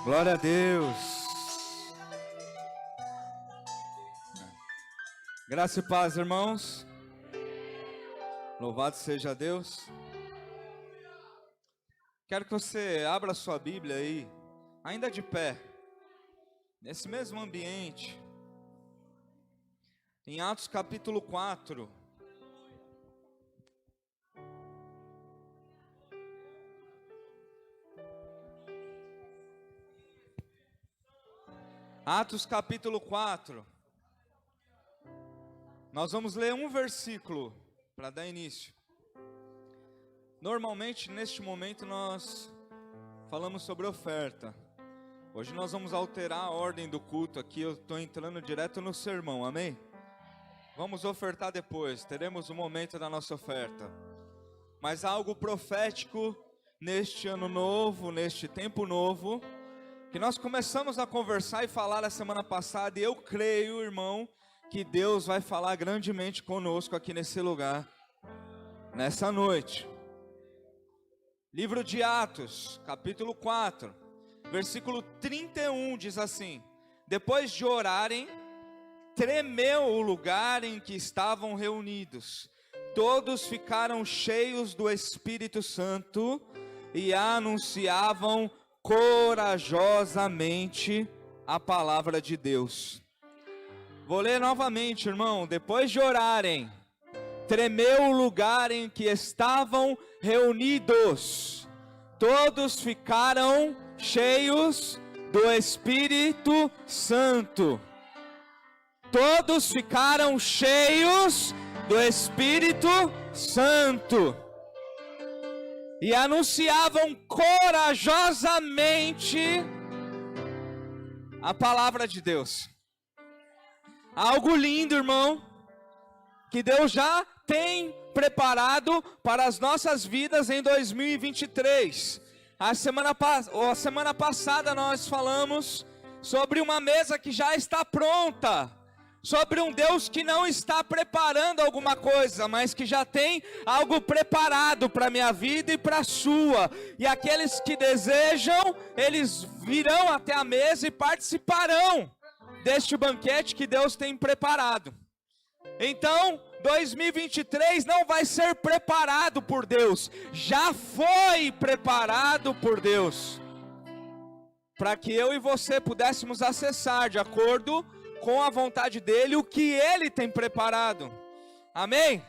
Glória a Deus. Graça e paz, irmãos. Louvado seja Deus. Quero que você abra sua Bíblia aí, ainda de pé, nesse mesmo ambiente, em Atos capítulo 4. Atos capítulo 4. Nós vamos ler um versículo para dar início. Normalmente, neste momento, nós falamos sobre oferta. Hoje nós vamos alterar a ordem do culto aqui. Eu estou entrando direto no sermão, amém? Vamos ofertar depois, teremos um momento da nossa oferta. Mas há algo profético neste ano novo, neste tempo novo, que nós começamos a conversar e falar a semana passada, e eu creio, irmão, que Deus vai falar grandemente conosco aqui nesse lugar, nessa noite. Livro de Atos, capítulo 4, versículo 31, diz assim: depois de orarem, tremeu o lugar em que estavam reunidos. Todos ficaram cheios do Espírito Santo e anunciavam corajosamente a palavra de Deus. Vou ler novamente, irmão. Depois de orarem, tremeu o lugar em que estavam reunidos. Todos ficaram cheios do Espírito Santo. Todos ficaram cheios do Espírito Santo e anunciavam corajosamente a palavra de Deus. Algo lindo, irmão, que Deus já tem preparado para as nossas vidas em 2023. A semana passada nós falamos sobre uma mesa que já está pronta, sobre um Deus que não está preparando alguma coisa, mas que já tem algo preparado para a minha vida e para a sua. E aqueles que desejam, eles virão até a mesa e participarão deste banquete que Deus tem preparado. Então, 2023 não vai ser preparado por Deus, já foi preparado por Deus, para que eu e você pudéssemos acessar de acordo com a vontade dele, o que ele tem preparado, amém?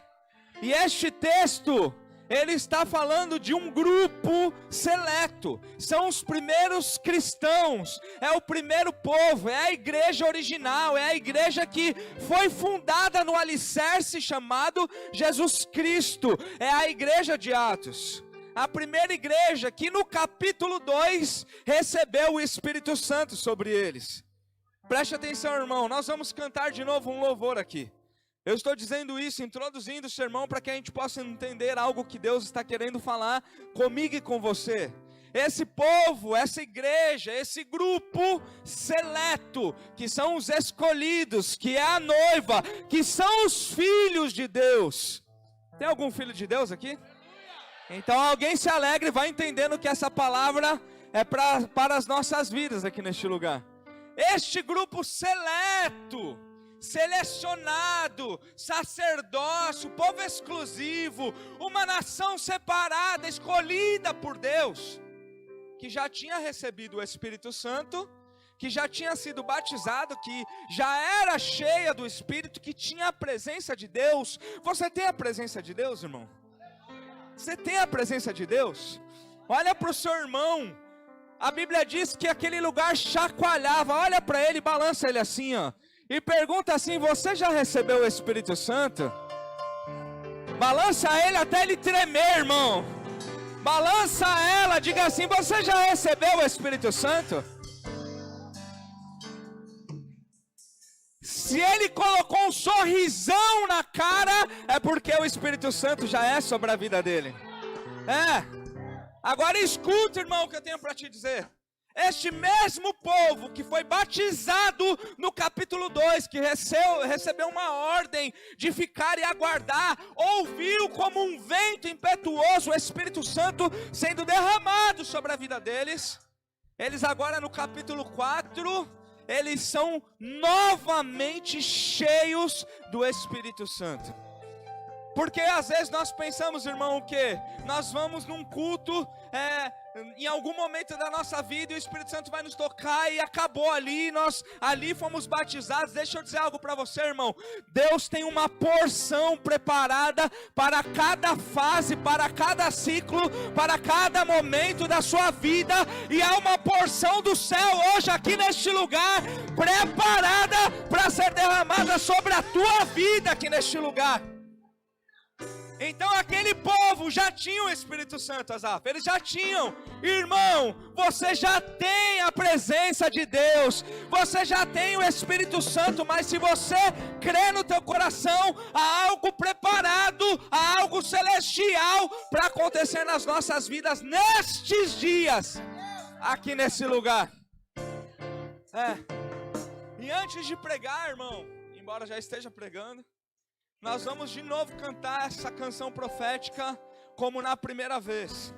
E este texto, ele está falando de um grupo seleto, são os primeiros cristãos, é o primeiro povo, é a igreja original, é a igreja que foi fundada no alicerce chamado Jesus Cristo, é a igreja de Atos. A primeira igreja que no capítulo 2 recebeu o Espírito Santo sobre eles. Preste atenção, irmão, nós vamos cantar de novo um louvor aqui. Eu estou dizendo isso, introduzindo o sermão para que a gente possa entender algo que Deus está querendo falar comigo e com você. Esse povo, essa igreja, esse grupo seleto, que são os escolhidos, que é a noiva, que são os filhos de Deus. Tem algum filho de Deus aqui? Então alguém se alegre e vai entendendo que essa palavra é para as nossas vidas aqui neste lugar. Este grupo seleto, selecionado, sacerdócio, povo exclusivo, uma nação separada, escolhida por Deus, que já tinha recebido o Espírito Santo, que já tinha sido batizado, que já era cheia do Espírito, que tinha a presença de Deus. Você tem a presença de Deus, irmão? Você tem a presença de Deus? Olha para o seu irmão. A Bíblia diz que aquele lugar chacoalhava. Olha para ele, balança ele assim, ó, e pergunta assim: você já recebeu o Espírito Santo? Balança ele até ele tremer, irmão. Balança ela, diga assim: você já recebeu o Espírito Santo? Se ele colocou um sorrisão na cara, é porque o Espírito Santo já é sobre a vida dele. Agora escuta, irmão, o que eu tenho para te dizer. Este mesmo povo que foi batizado no capítulo 2, que recebeu uma ordem de ficar e aguardar, ouviu como um vento impetuoso o Espírito Santo sendo derramado sobre a vida deles. eles agora no capítulo 4, eles são novamente cheios do Espírito Santo. Porque às vezes nós pensamos, irmão, o quê? Nós vamos num culto, em algum momento da nossa vida, e o Espírito Santo vai nos tocar e acabou ali, nós ali fomos batizados. Deixa eu dizer algo para você, irmão. Deus tem uma porção preparada para cada fase, para cada ciclo, para cada momento da sua vida, e há uma porção do céu hoje aqui neste lugar, preparada para ser derramada sobre a tua vida aqui neste lugar. Então aquele povo já tinha o Espírito Santo, Asaf, eles já tinham. Irmão, você já tem a presença de Deus, você já tem o Espírito Santo, mas se você crê no teu coração, há algo preparado, há algo celestial para acontecer nas nossas vidas nestes dias, aqui nesse lugar. E antes de pregar, irmão, embora já esteja pregando, nós vamos de novo cantar essa canção profética como na primeira vez.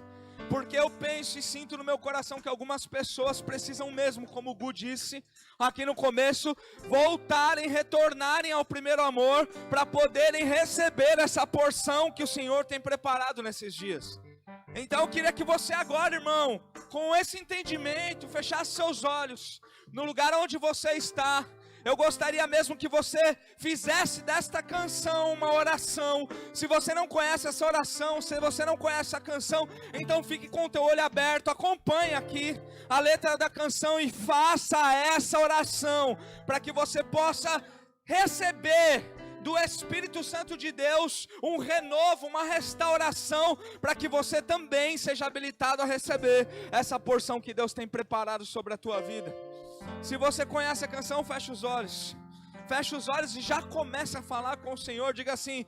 Porque eu penso e sinto no meu coração que algumas pessoas precisam mesmo, como o Gu disse aqui no começo, voltarem, retornarem ao primeiro amor, para poderem receber essa porção que o Senhor tem preparado nesses dias. Então eu queria que você agora, irmão, com esse entendimento, fechasse seus olhos no lugar onde você está. Eu gostaria mesmo que você fizesse desta canção uma oração. Se você não conhece essa oração, se você não conhece a canção, então fique com o teu olho aberto, acompanhe aqui a letra da canção e faça essa oração, para que você possa receber do Espírito Santo de Deus um renovo, uma restauração, para que você também seja habilitado a receber essa porção que Deus tem preparado sobre a tua vida. Se você conhece a canção, fecha os olhos e já comece a falar com o Senhor. Diga assim: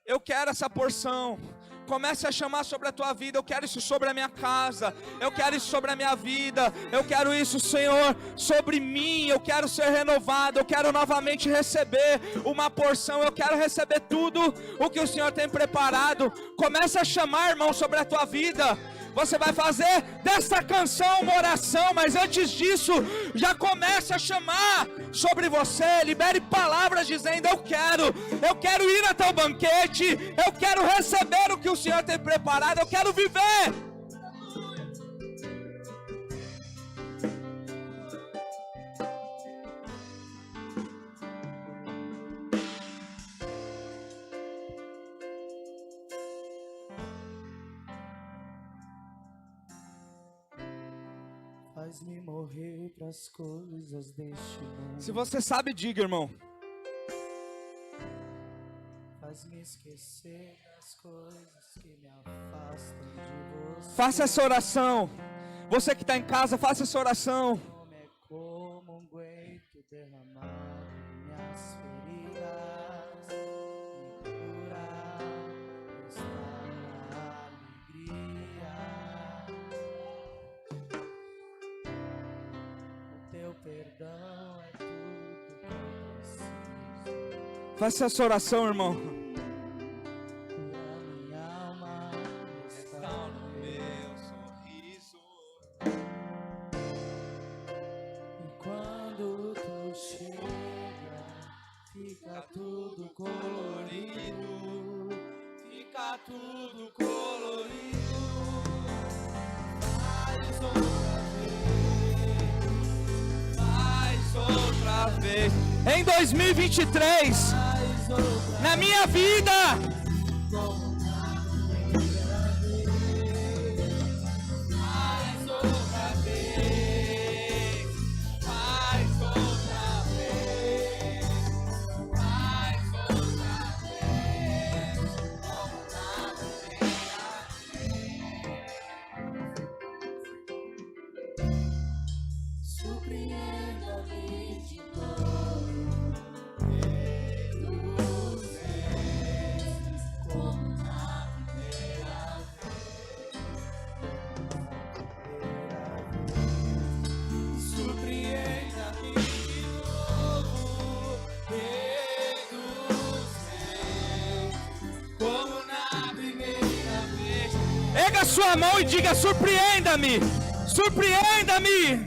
eu quero essa porção. Comece a chamar sobre a tua vida. Eu quero isso sobre a minha casa, eu quero isso sobre a minha vida, eu quero isso, Senhor, sobre mim. Eu quero ser renovado, eu quero novamente receber uma porção, eu quero receber tudo o que o Senhor tem preparado. Comece a chamar, irmão, sobre a tua vida. Você vai fazer dessa canção uma oração, mas antes disso, já comece a chamar sobre você. Libere palavras dizendo: eu quero ir até o banquete, eu quero receber o que o Senhor tem preparado, eu quero viver. Faz-me morrer pras coisas deste mundo. Se você sabe, diga, irmão. Faz-me esquecer das coisas que me afastam de você. Faça essa oração. Você que está em casa, faça essa oração. É como unguento derramado em minhas feridas, me cura, restaura a alegria. O teu perdão é tudo que eu preciso. Faça essa oração, irmão. Tudo colorido, fica tudo colorido. Faz outra vez. Em 2023, na minha vida, sua mão e diga: surpreenda-me, Surpreenda-me.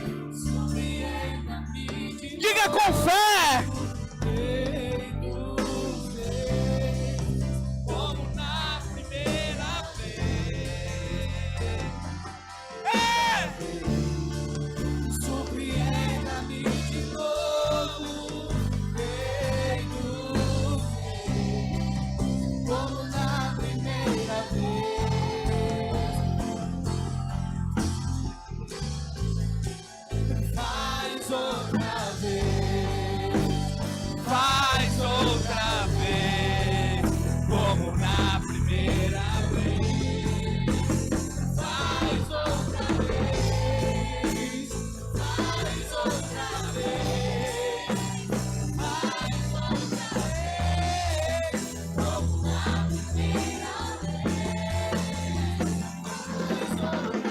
Diga com fé. Como na primeira vez. Surpreenda-me de novo. Como na primeira vez. Faz outra vez. Faz outra vez. Como na primeira vez. Faz outra vez. Faz outra vez. Faz outra vez. Como na primeira vez. Faz outra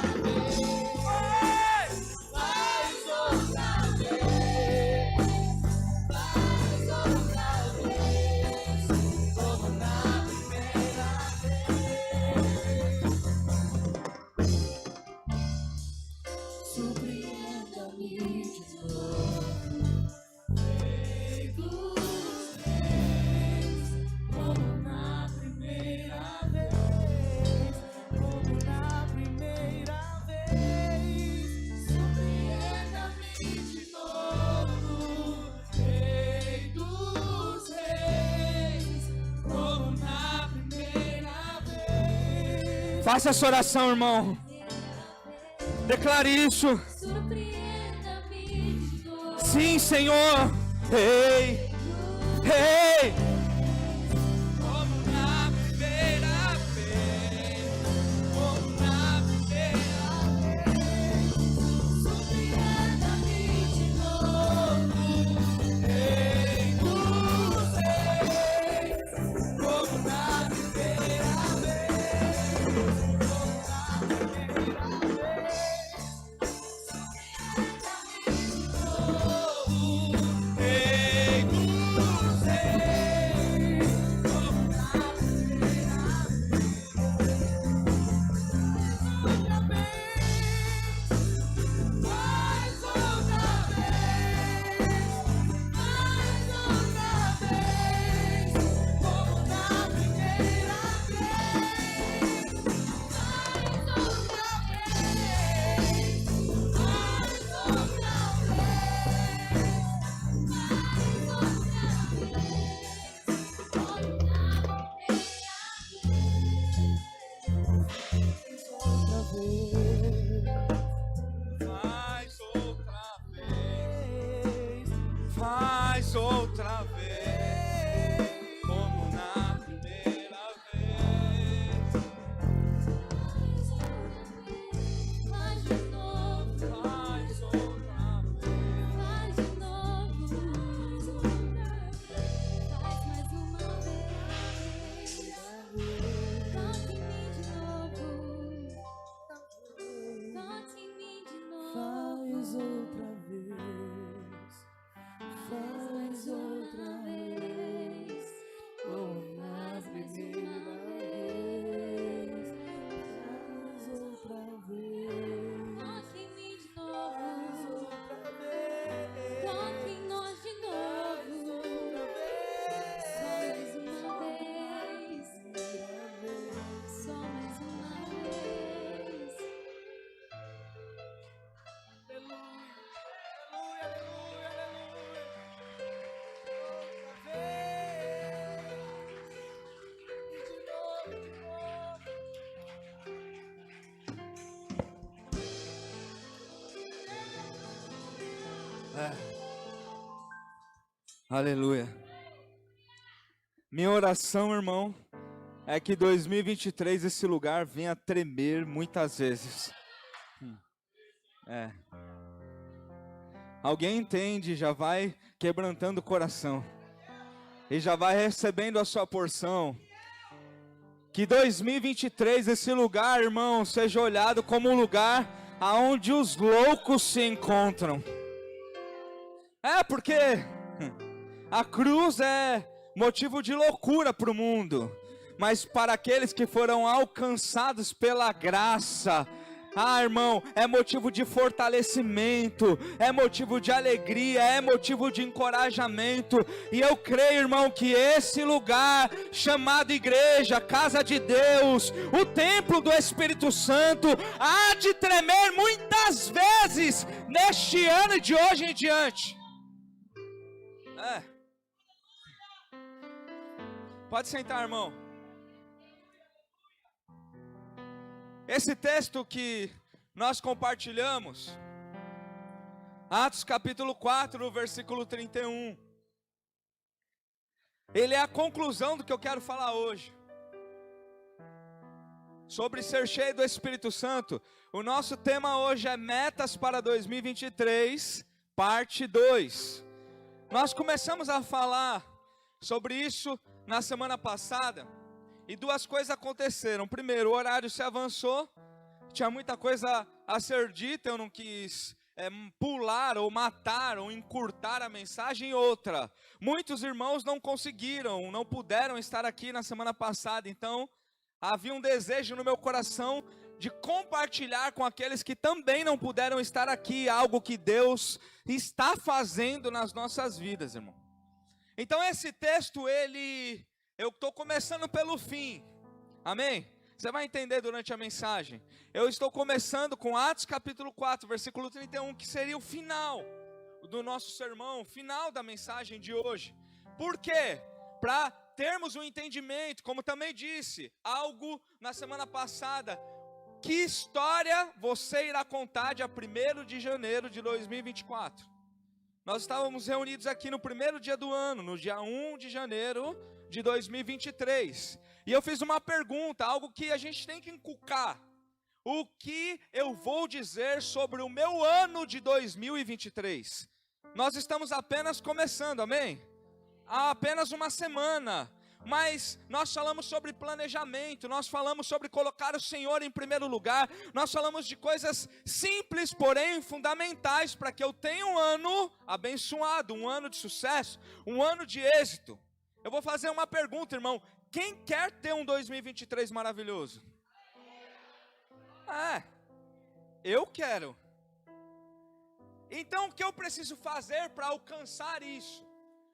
vez. Faz outra vez. Como na primeira vez. Surpreenda-me de novo. Rei dos reis. Como na primeira vez. Como na primeira vez. Surpreenda-me de novo. Rei dos reis. Como na primeira vez. Faça essa oração, irmão. Declare isso. Surpreenda-me de novo. Sim, Senhor. Ei, ei. Como na primeira vez. Como na primeira vez. Surpreenda-me de novo. Rei dos reis. Como na primeira vez. Como na primeira vez. Rei dos reis. Como na primeira vez. Faz outra vez. Faz outra vez. Como na primeira vez. Faz outra vez. Faz outra Faz outra vez. Faz outra vez. Como na primeira vez. Faz de novo. Faz outra vez. Faz de novo. Faz mais uma vez. Toque em mim de novo. Toque em mim de novo. Faz outra vez. Faz outra vez. Como na primeira vez. Faz outra vez. Toque em mim de Faz novo. outra vez. Toque em nós de novo. Outra Só vez. mais uma vez. Só mais uma vez. Aleluia, aleluia, aleluia. Outra vez. E de novo, de novo. Aleluia. Minha oração, irmão, é que 2023 esse lugar venha tremer muitas vezes. Alguém entende, já vai quebrantando o coração e já vai recebendo a sua porção. Que 2023 esse lugar, irmão, seja olhado como um lugar aonde os loucos se encontram. Porque a cruz é motivo de loucura para o mundo, mas para aqueles que foram alcançados pela graça, Ah, irmão, é motivo de fortalecimento, é motivo de alegria, é motivo de encorajamento. E eu creio, irmão, que esse lugar chamado igreja, casa de Deus, o templo do Espírito Santo, há de tremer muitas vezes neste ano e de hoje em diante. Pode sentar, irmão. Esse texto que nós compartilhamos, Atos capítulo 4, versículo 31. Ele é a conclusão do que eu quero falar hoje. Sobre ser cheio do Espírito Santo. O nosso tema hoje é Metas para 2023, parte 2. Nós começamos a falar sobre isso na semana passada. E duas coisas aconteceram. Primeiro, o horário se avançou. Tinha muita coisa a ser dita. Eu não quis pular ou matar ou encurtar a mensagem. E outra, muitos irmãos não conseguiram, não puderam estar aqui na semana passada. Então, havia um desejo no meu coração de compartilhar com aqueles que também não puderam estar aqui algo que Deus está fazendo nas nossas vidas, irmão. Então esse texto, eu estou começando pelo fim, amém? Você vai entender durante a mensagem. Eu estou começando com Atos capítulo 4, versículo 31, que seria o final do nosso sermão, o final da mensagem de hoje. Por quê? Para termos um entendimento, como também disse, algo na semana passada. Que história você irá contar dia 1º de janeiro de 2024? Nós estávamos reunidos aqui no primeiro dia do ano, no dia 1 de janeiro de 2023. E eu fiz uma pergunta, algo que a gente tem que inculcar. O que eu vou dizer sobre o meu ano de 2023? Nós estamos apenas começando, amém? Há apenas uma semana. Mas nós falamos sobre planejamento, nós falamos sobre colocar o Senhor em primeiro lugar, nós falamos de coisas simples, porém fundamentais, para que eu tenha um ano abençoado, um ano de sucesso, um ano de êxito. Eu vou fazer uma pergunta, irmão: quem quer ter um 2023 maravilhoso? Eu quero. Então o que eu preciso fazer para alcançar isso?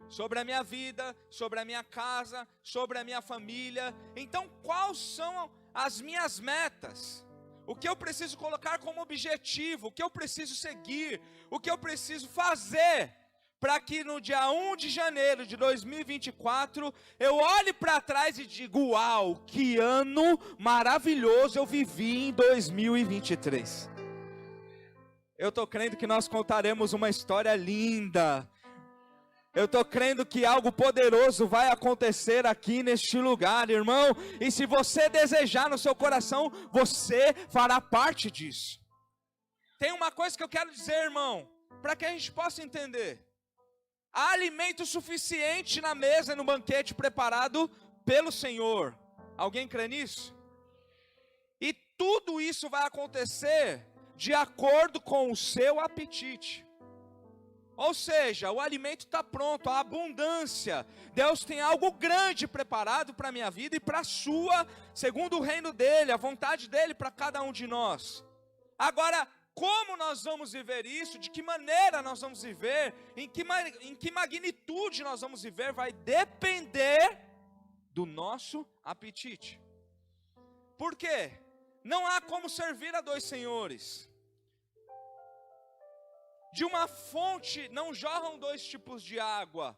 Sobre a minha vida, sobre a minha casa, sobre a minha família. Então, quais são as minhas metas? O que eu preciso colocar como objetivo? O que eu preciso seguir? O que eu preciso fazer? Para que no dia 1 de janeiro de 2024, eu olhe para trás e diga: uau, que ano maravilhoso eu vivi em 2023. Eu estou crendo que nós contaremos uma história linda. Eu estou crendo que algo poderoso vai acontecer aqui neste lugar, irmão. E se você desejar no seu coração, você fará parte disso. Tem uma coisa que eu quero dizer, irmão, para que a gente possa entender. Há alimento suficiente na mesa e no banquete preparado pelo Senhor. Alguém crê nisso? E tudo isso vai acontecer de acordo com o seu apetite. Ou seja, o alimento está pronto, a abundância. Deus tem algo grande preparado para a minha vida e para a sua, segundo o reino dele, a vontade dele para cada um de nós. Agora, como nós vamos viver isso, de que maneira nós vamos viver, em que magnitude nós vamos viver, vai depender do nosso apetite. Por quê? Não há como servir a dois senhores. De uma fonte não jorram dois tipos de água.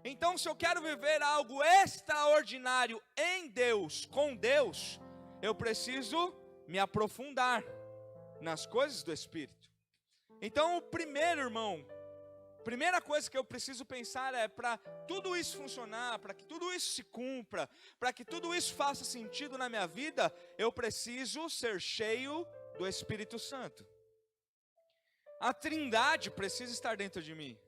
Então, se eu quero viver algo extraordinário em Deus, com Deus, eu preciso me aprofundar nas coisas do Espírito. Então, o primeiro, irmão, primeira coisa que eu preciso pensar é: para tudo isso funcionar, para que tudo isso se cumpra, para que tudo isso faça sentido na minha vida, eu preciso ser cheio do Espírito Santo. A Trindade precisa estar dentro de mim.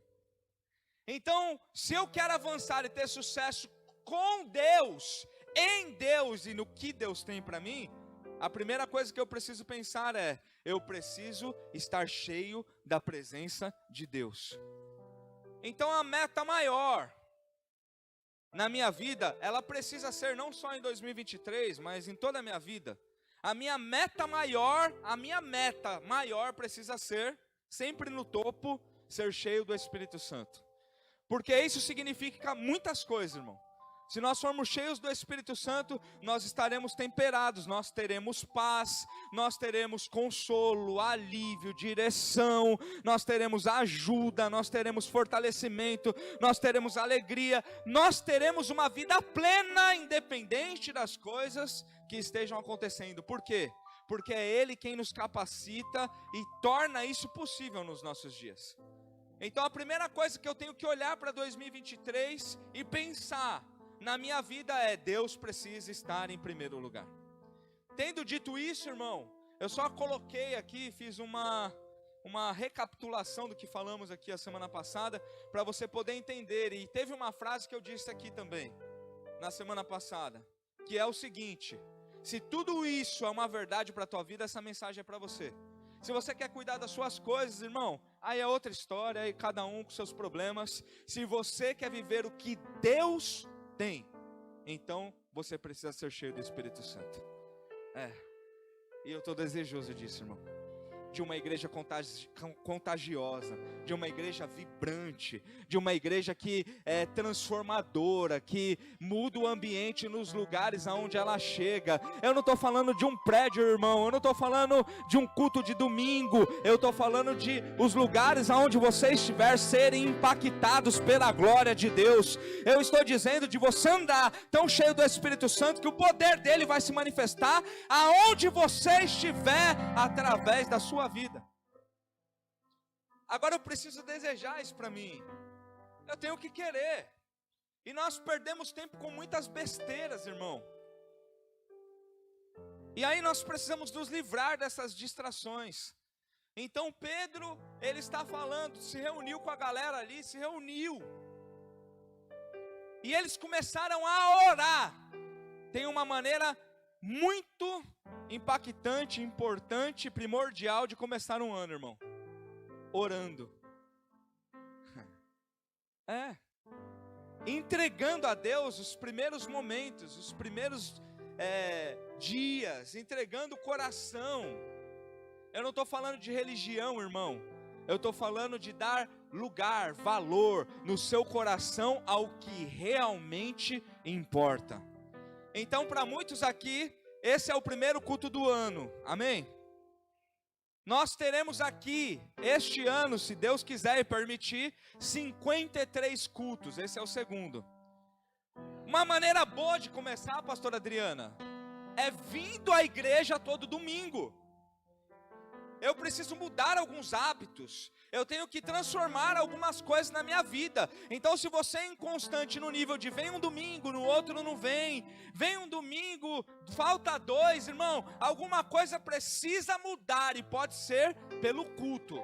Então, se eu quero avançar e ter sucesso com Deus, em Deus e no que Deus tem para mim, a primeira coisa que eu preciso pensar é: eu preciso estar cheio da presença de Deus. Então a meta maior na minha vida, ela precisa ser não só em 2023, mas em toda a minha vida, A minha meta maior precisa ser, sempre no topo, ser cheio do Espírito Santo. Porque isso significa muitas coisas, irmão. Se nós formos cheios do Espírito Santo, nós estaremos temperados, nós teremos paz, nós teremos consolo, alívio, direção, nós teremos ajuda, nós teremos fortalecimento, nós teremos alegria, nós teremos uma vida plena, independente das coisas que estejam acontecendo. Por quê? Porque é Ele quem nos capacita e torna isso possível nos nossos dias. Então a primeira coisa que eu tenho que olhar para 2023 e pensar na minha vida é: Deus precisa estar em primeiro lugar. Tendo dito isso, irmão, eu só coloquei aqui, fiz uma recapitulação do que falamos aqui a semana passada, para você poder entender. E teve uma frase que eu disse aqui também, na semana passada, que é o seguinte: se tudo isso é uma verdade para a tua vida, essa mensagem é para você. Se você quer cuidar das suas coisas, irmão, aí é outra história, aí cada um com seus problemas. Se você quer viver o que Deus tem, então você precisa ser cheio do Espírito Santo. E eu estou desejoso disso, irmão. De uma igreja contagiosa, de uma igreja vibrante, de uma igreja que é transformadora, que muda o ambiente nos lugares aonde ela chega. Eu não estou falando de um prédio, irmão, eu não estou falando de um culto de domingo, eu estou falando de os lugares aonde você estiver serem impactados pela glória de Deus. Eu estou dizendo de você andar tão cheio do Espírito Santo que o poder dele vai se manifestar aonde você estiver, através da sua vida. Agora eu preciso desejar isso para mim. Eu tenho que querer. E nós perdemos tempo com muitas besteiras, irmão. E aí nós precisamos nos livrar dessas distrações. Então Pedro, ele está falando, se reuniu com a galera ali, se reuniu. E eles começaram a orar. Tem uma maneira muito impactante, importante, primordial de começar um ano, irmão. Orando. Entregando a Deus os primeiros momentos, os primeiros dias, entregando o coração. Eu não estou falando de religião, irmão. Eu estou falando de dar lugar, valor no seu coração ao que realmente importa. Então, para muitos aqui, esse é o primeiro culto do ano, amém? Nós teremos aqui, este ano, se Deus quiser e permitir, 53 cultos, esse é o segundo. Uma maneira boa de começar, pastora Adriana, é vindo à igreja todo domingo. Eu preciso mudar alguns hábitos, eu tenho que transformar algumas coisas na minha vida. Então se você é inconstante no nível de vem um domingo, no outro não vem um domingo, falta 2, irmão, alguma coisa precisa mudar e pode ser pelo culto.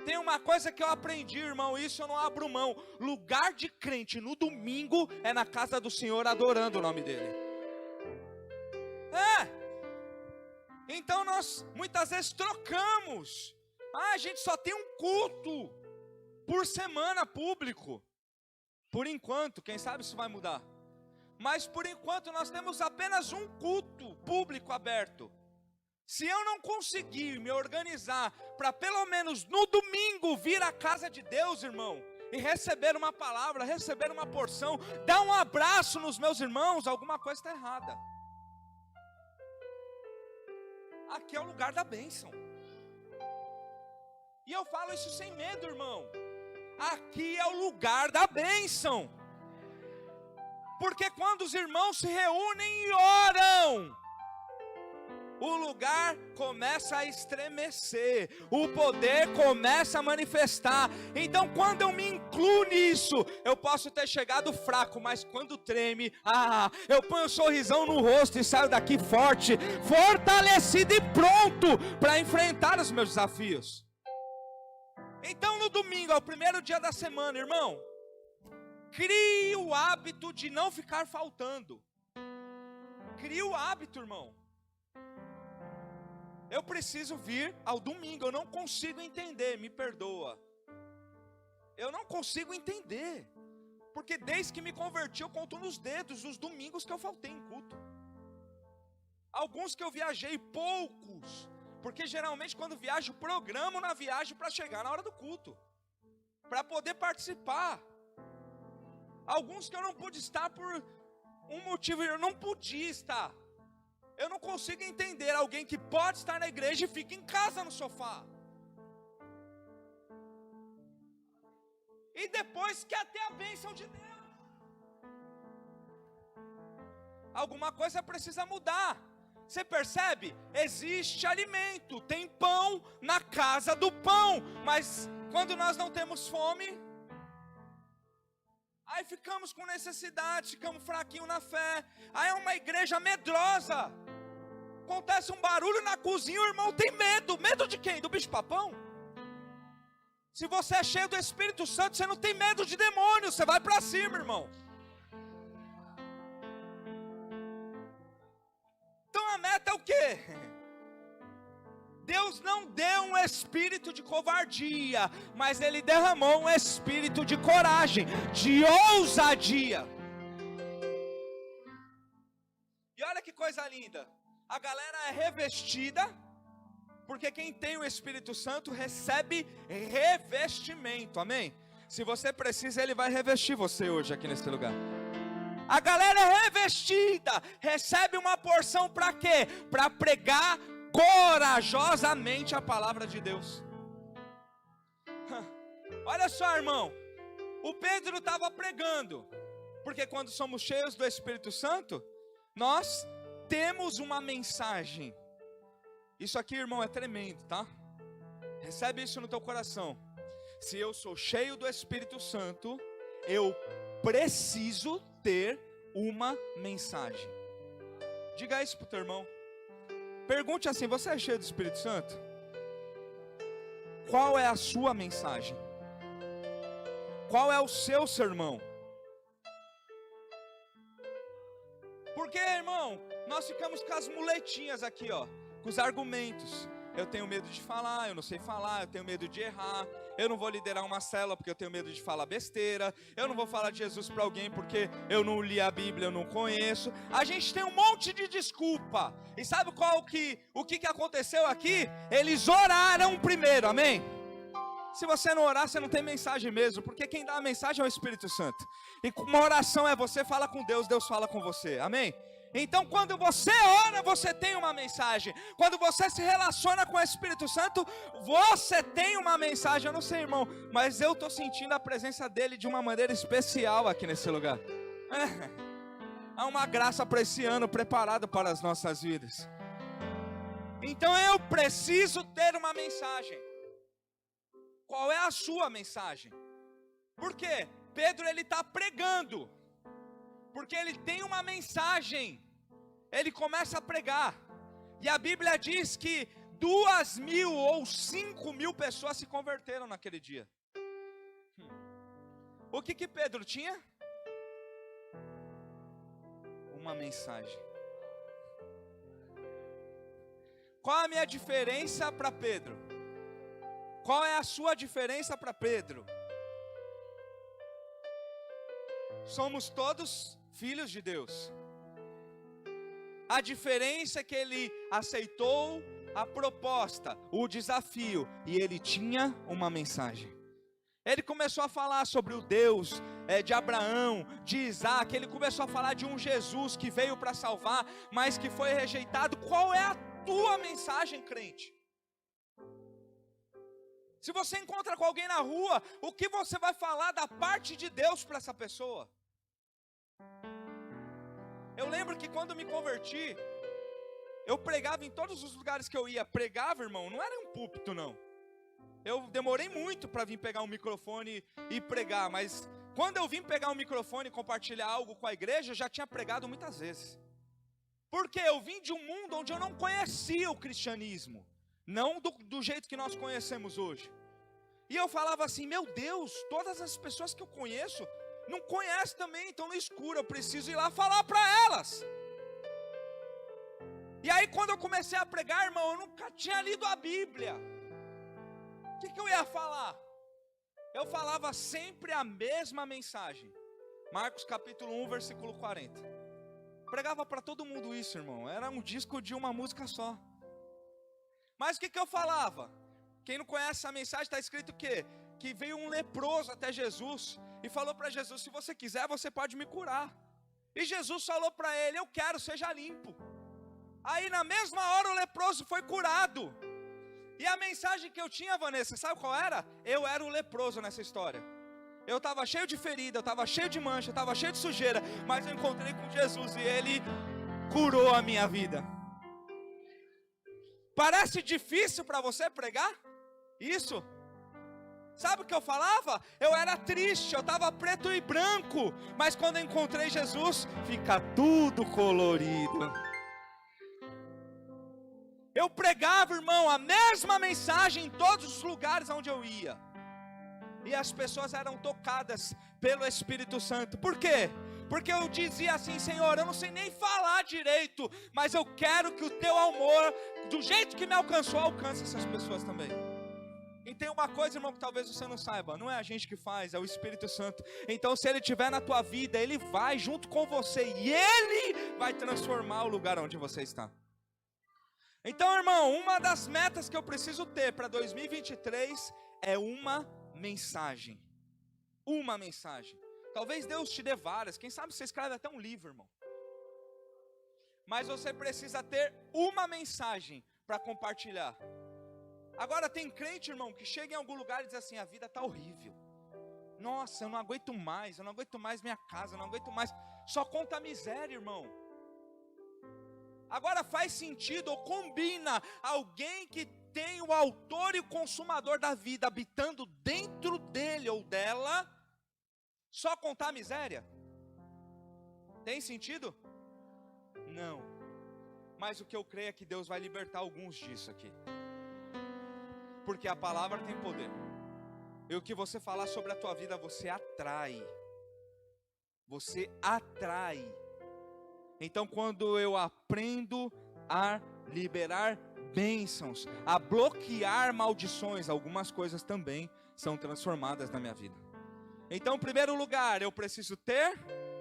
Tem uma coisa que eu aprendi, irmão, isso eu não abro mão: lugar de crente no domingo é na casa do Senhor, adorando o nome dele. Então nós muitas vezes trocamos. A gente só tem um culto por semana público. Por enquanto, quem sabe isso vai mudar. Mas por enquanto nós temos apenas um culto público aberto. Se eu não conseguir me organizar para pelo menos no domingo vir à casa de Deus, irmão, e receber uma palavra, receber uma porção, dar um abraço nos meus irmãos, alguma coisa está errada. Aqui é o lugar da bênção. E eu falo isso sem medo, irmão. Aqui é o lugar da bênção. Porque quando os irmãos se reúnem e oram, o lugar começa a estremecer, o poder começa a manifestar. Então quando eu me incluo nisso, eu posso ter chegado fraco, mas quando treme, eu ponho um sorrisão no rosto e saio daqui forte, fortalecido e pronto para enfrentar os meus desafios. Então no domingo, é o primeiro dia da semana, irmão, crie o hábito de não ficar faltando. Crie o hábito, irmão. Eu preciso vir ao domingo, eu não consigo entender, me perdoa. Eu não consigo entender, porque desde que me converti eu conto nos dedos os domingos que eu faltei em culto. Alguns que eu viajei, poucos. Porque geralmente quando viajo, programo na viagem para chegar na hora do culto. Para poder participar. Alguns que eu não pude estar por um motivo, eu não podia estar. Eu não consigo entender alguém que pode estar na igreja e fica em casa no sofá. E depois quer ter a bênção de Deus. Alguma coisa precisa mudar. Você percebe? Existe alimento, tem pão na casa do pão. Mas quando nós não temos fome, aí ficamos com necessidade, ficamos fraquinhos na fé. Aí é uma igreja medrosa. Acontece um barulho na cozinha, o irmão tem medo. Medo de quem? Do bicho-papão? Se você é cheio do Espírito Santo, você não tem medo de demônio, você vai para cima, irmão. Então a meta é o quê? Deus não deu um espírito de covardia, mas Ele derramou um espírito de coragem, de ousadia. E olha que coisa linda, a galera é revestida, porque quem tem o Espírito Santo recebe revestimento, amém? Se você precisa, Ele vai revestir você hoje aqui nesse lugar. A galera é revestida, recebe uma porção para quê? Para pregar corajosamente a palavra de Deus. Olha só, irmão, o Pedro estava pregando, porque quando somos cheios do Espírito Santo, nós temos uma mensagem. Isso aqui, irmão, é tremendo, tá? Recebe isso no teu coração. Se eu sou cheio do Espírito Santo, eu preciso ter uma mensagem. Diga isso pro teu irmão. Pergunte assim: você é cheio do Espírito Santo? Qual é a sua mensagem? Qual é o seu sermão? Porque, irmão, nós ficamos com as muletinhas aqui, ó, com os argumentos. Eu tenho medo de falar, eu não sei falar, eu tenho medo de errar. Eu não vou liderar uma célula porque eu tenho medo de falar besteira. Eu não vou falar de Jesus para alguém porque eu não li a Bíblia, eu não conheço. A gente tem um monte de desculpa. E sabe o que aconteceu aqui? Eles oraram primeiro, amém? Se você não orar, você não tem mensagem mesmo, porque quem dá a mensagem é o Espírito Santo. E uma oração é você fala com Deus, Deus fala com você, amém? Então quando você ora, você tem uma mensagem. Quando você se relaciona com o Espírito Santo, você tem uma mensagem. Eu não sei, irmão, mas eu estou sentindo a presença dele de uma maneira especial aqui nesse lugar. Há uma graça para esse ano preparado para as nossas vidas. Então eu preciso ter uma mensagem. Qual é a sua mensagem? Por quê? Pedro, ele está pregando, porque ele tem uma mensagem. Ele começa a pregar, e a Bíblia diz que 2.000 ou 5.000 pessoas se converteram naquele dia. O que Pedro tinha? Uma mensagem. Qual a minha diferença para Pedro? Qual é a sua diferença para Pedro? Somos todos filhos de Deus. A diferença é que ele aceitou a proposta, o desafio, e ele tinha uma mensagem. Ele começou a falar sobre o Deus de Abraão, de Isaac. Ele começou a falar de um Jesus que veio para salvar, mas que foi rejeitado. Qual é a tua mensagem, crente? Se você encontra com alguém na rua, o que você vai falar da parte de Deus para essa pessoa? Eu lembro que quando me converti, eu pregava em todos os lugares que eu ia. Pregava, irmão, não era um púlpito, não. Eu demorei muito para vir pegar um microfone e pregar, mas quando eu vim pegar um microfone e compartilhar algo com a igreja, eu já tinha pregado muitas vezes. Porque eu vim de um mundo onde eu não conhecia o cristianismo, não do jeito que nós conhecemos hoje. E eu falava assim: meu Deus, todas as pessoas que eu conheço não conhecem também, estão no escuro, eu preciso ir lá falar para elas. E aí quando eu comecei a pregar, irmão, eu nunca tinha lido a Bíblia. O que eu ia falar? Eu falava sempre a mesma mensagem. Marcos capítulo 1, versículo 40. Pregava para todo mundo isso, irmão. Era um disco de uma música só. Mas o que eu falava? Quem não conhece a mensagem, está escrito o quê? Que veio um leproso até Jesus e falou para Jesus: se você quiser, você pode me curar. E Jesus falou para ele: eu quero, seja limpo. Aí na mesma hora o leproso foi curado. E a mensagem que eu tinha, Vanessa, sabe qual era? Eu era o leproso nessa história. Eu estava cheio de ferida, eu estava cheio de mancha, eu estava cheio de sujeira, mas eu encontrei com Jesus e Ele curou a minha vida. Parece difícil para você pregar isso? Sabe o que eu falava? Eu era triste, eu estava preto e branco, mas quando eu encontrei Jesus, fica tudo colorido. Eu pregava, irmão, a mesma mensagem em todos os lugares onde eu ia. E as pessoas eram tocadas pelo Espírito Santo. Por quê? Porque eu dizia assim: Senhor, eu não sei nem falar direito, mas eu quero que o teu amor, do jeito que me alcançou, alcance essas pessoas também. E tem uma coisa, irmão, que talvez você não saiba: não é a gente que faz, é o Espírito Santo. Então se Ele estiver na tua vida, Ele vai junto com você e Ele vai transformar o lugar onde você está. Então, irmão, uma das metas que eu preciso ter para 2023 é uma mensagem. Uma mensagem. Talvez Deus te dê várias. Quem sabe você escreve até um livro, irmão. Mas você precisa ter uma mensagem para compartilhar. Agora tem crente, irmão, que chega em algum lugar e diz assim: a vida está horrível. Nossa, eu não aguento mais minha casa, eu não aguento mais. Só conta a miséria, irmão. Agora faz sentido ou combina alguém que tem o autor e o consumador da vida habitando dentro dele ou dela, só contar a miséria? Tem sentido? Não. Mas o que eu creio é que Deus vai libertar alguns disso aqui. Porque a palavra tem poder. E o que você falar sobre a tua vida, você atrai. Você atrai. Então quando eu aprendo a liberar bênçãos, a bloquear maldições, algumas coisas também são transformadas na minha vida. Então, em primeiro lugar, eu preciso ter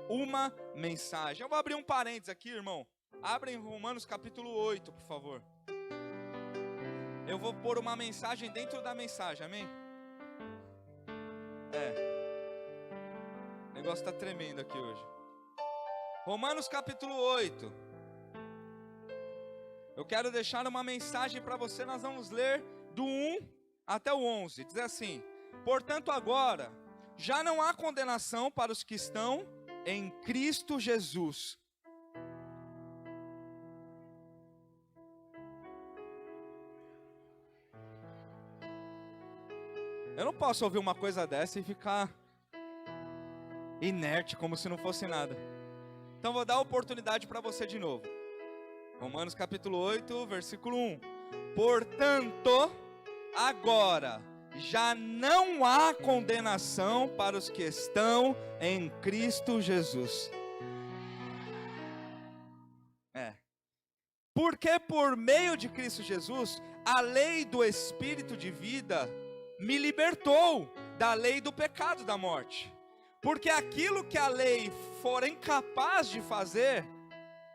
uma mensagem. Eu vou abrir um parênteses aqui, irmão. Abre em Romanos capítulo 8, por favor. Eu vou pôr uma mensagem dentro da mensagem, amém? O negócio está tremendo aqui hoje. Romanos capítulo 8. Eu quero deixar uma mensagem para você. Nós vamos ler do 1 até o 11. Diz assim: portanto agora já não há condenação para os que estão em Cristo Jesus. Eu não posso ouvir uma coisa dessa e ficar inerte, como se não fosse nada. Então vou dar a oportunidade para você de novo. Romanos capítulo 8, versículo 1. Portanto, agora já não há condenação para os que estão em Cristo Jesus. Porque por meio de Cristo Jesus, a lei do Espírito de vida me libertou da lei do pecado e da morte. Porque aquilo que a lei for incapaz de fazer,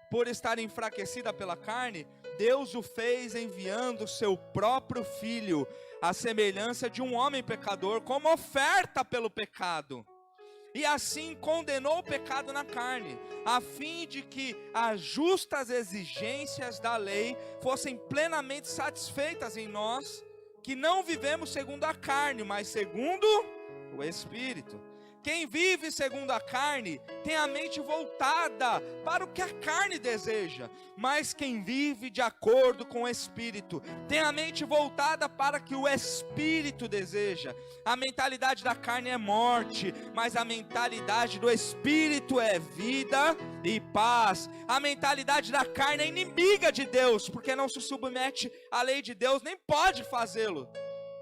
por estar enfraquecida pela carne, Deus o fez enviando o seu próprio Filho, à semelhança de um homem pecador, como oferta pelo pecado. E assim condenou o pecado na carne, a fim de que as justas exigências da lei fossem plenamente satisfeitas em nós, que não vivemos segundo a carne, mas segundo o Espírito. Quem vive segundo a carne tem a mente voltada para o que a carne deseja, mas quem vive de acordo com o Espírito tem a mente voltada para o que o Espírito deseja. A mentalidade da carne é morte, mas a mentalidade do Espírito é vida e paz. A mentalidade da carne é inimiga de Deus, porque não se submete à lei de Deus, nem pode fazê-lo.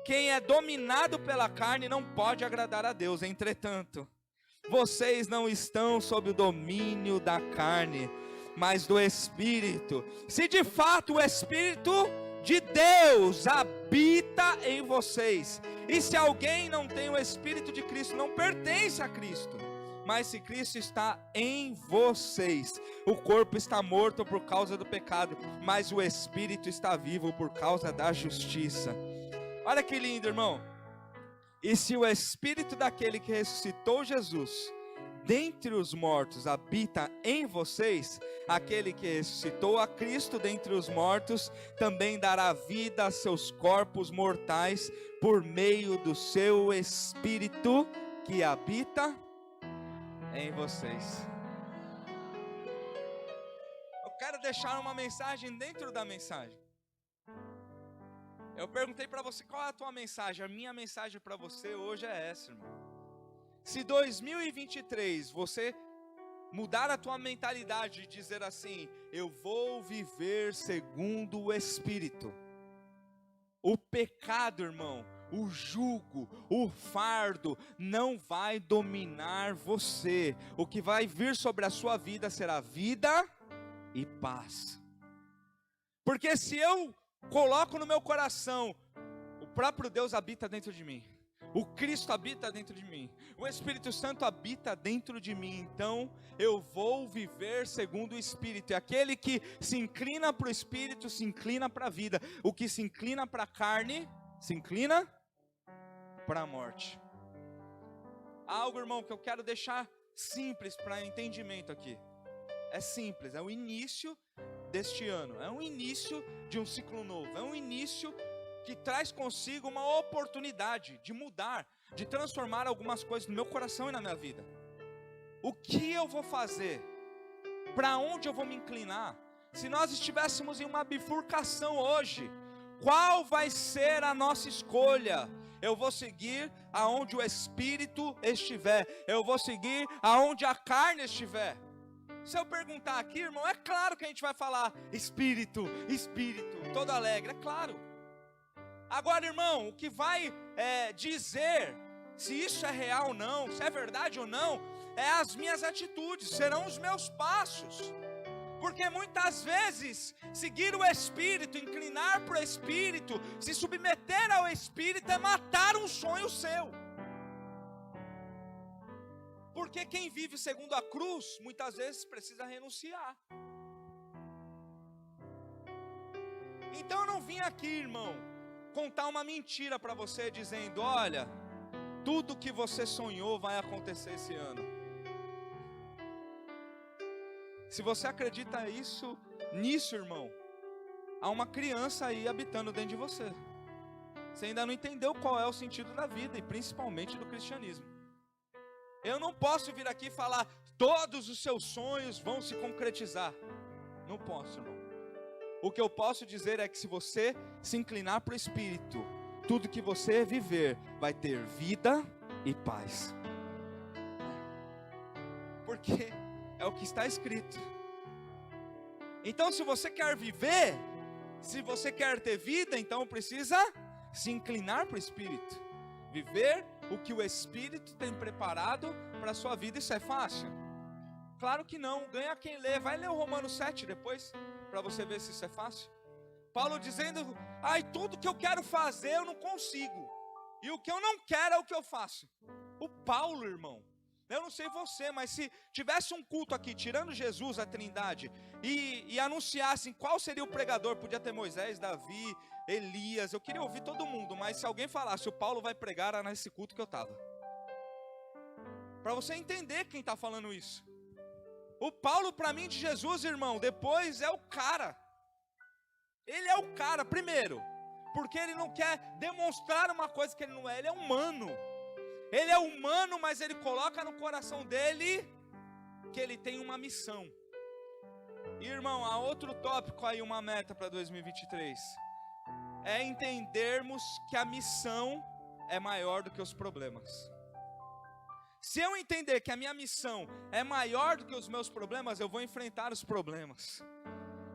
Quem é dominado pela carne não pode agradar a Deus. Entretanto, vocês não estão sob o domínio da carne, mas do Espírito. Se de fato o Espírito de Deus habita em vocês. E se alguém não tem o Espírito de Cristo, não pertence a Cristo. Mas se Cristo está em vocês, o corpo está morto por causa do pecado, mas o espírito está vivo por causa da justiça. Olha que lindo, irmão. E se o espírito daquele que ressuscitou Jesus dentre os mortos habita em vocês, aquele que ressuscitou a Cristo dentre os mortos também dará vida a seus corpos mortais por meio do seu espírito que habita em vocês. Eu quero deixar uma mensagem dentro da mensagem. Eu perguntei para você qual é a tua mensagem. A minha mensagem para você hoje é essa, irmão. Se 2023 você mudar a tua mentalidade e dizer assim: eu vou viver segundo o Espírito, o pecado, irmão, o jugo, o fardo não vai dominar você. O que vai vir sobre a sua vida será vida e paz. Porque se eu coloco no meu coração, o próprio Deus habita dentro de mim, o Cristo habita dentro de mim, o Espírito Santo habita dentro de mim, então eu vou viver segundo o Espírito. E aquele que se inclina para o Espírito se inclina para a vida. O que se inclina para a carne se inclina para a morte. Algo, irmão, que eu quero deixar simples para entendimento aqui. É simples, é o início deste ano, é um início de um ciclo novo, é um início que traz consigo uma oportunidade de mudar, de transformar algumas coisas no meu coração e na minha vida. O que eu vou fazer? Para onde eu vou me inclinar? Se nós estivéssemos em uma bifurcação hoje, qual vai ser a nossa escolha? Eu vou seguir aonde o Espírito estiver, eu vou seguir aonde a carne estiver. Se eu perguntar aqui, irmão, é claro que a gente vai falar Espírito, Espírito, todo alegre, é claro. Agora, irmão, o que vai dizer se isso é real ou não, se é verdade ou não, é as minhas atitudes, serão os meus passos. Porque muitas vezes, seguir o Espírito, inclinar para o Espírito, se submeter ao Espírito é matar um sonho seu. Porque quem vive segundo a cruz, muitas vezes precisa renunciar. Então eu não vim aqui, irmão, contar uma mentira para você dizendo: olha, tudo que você sonhou vai acontecer esse ano. Se você acredita nisso, irmão, há uma criança aí habitando dentro de você. Você ainda não entendeu qual é o sentido da vida e principalmente do cristianismo. Eu não posso vir aqui e falar: todos os seus sonhos vão se concretizar. Não posso, irmão. O que eu posso dizer é que se você se inclinar para o Espírito, tudo que você viver vai ter vida e paz. Porque é o que está escrito. Então, se você quer viver, se você quer ter vida, então precisa se inclinar para o Espírito. Viver o que o Espírito tem preparado para a sua vida. Isso é fácil? Claro que não. Ganha quem lê. Vai ler o Romanos 7 depois, para você ver se isso é fácil. Paulo dizendo: tudo que eu quero fazer eu não consigo, e o que eu não quero é o que eu faço. O Paulo, irmão, eu não sei você, mas se tivesse um culto aqui, tirando Jesus, a Trindade, e anunciassem qual seria o pregador, podia ter Moisés, Davi, Elias, eu queria ouvir todo mundo, mas se alguém falasse: o Paulo vai pregar, era nesse culto que eu estava. Para você entender quem está falando isso. O Paulo, para mim, de Jesus, irmão, depois é o cara. Ele é o cara, primeiro, porque ele não quer demonstrar uma coisa que ele não é. Ele é humano. Ele é humano, mas ele coloca no coração dele que ele tem uma missão. E, irmão, há outro tópico aí, uma meta para 2023. É entendermos que a missão é maior do que os problemas. Se eu entender que a minha missão é maior do que os meus problemas, eu vou enfrentar os problemas.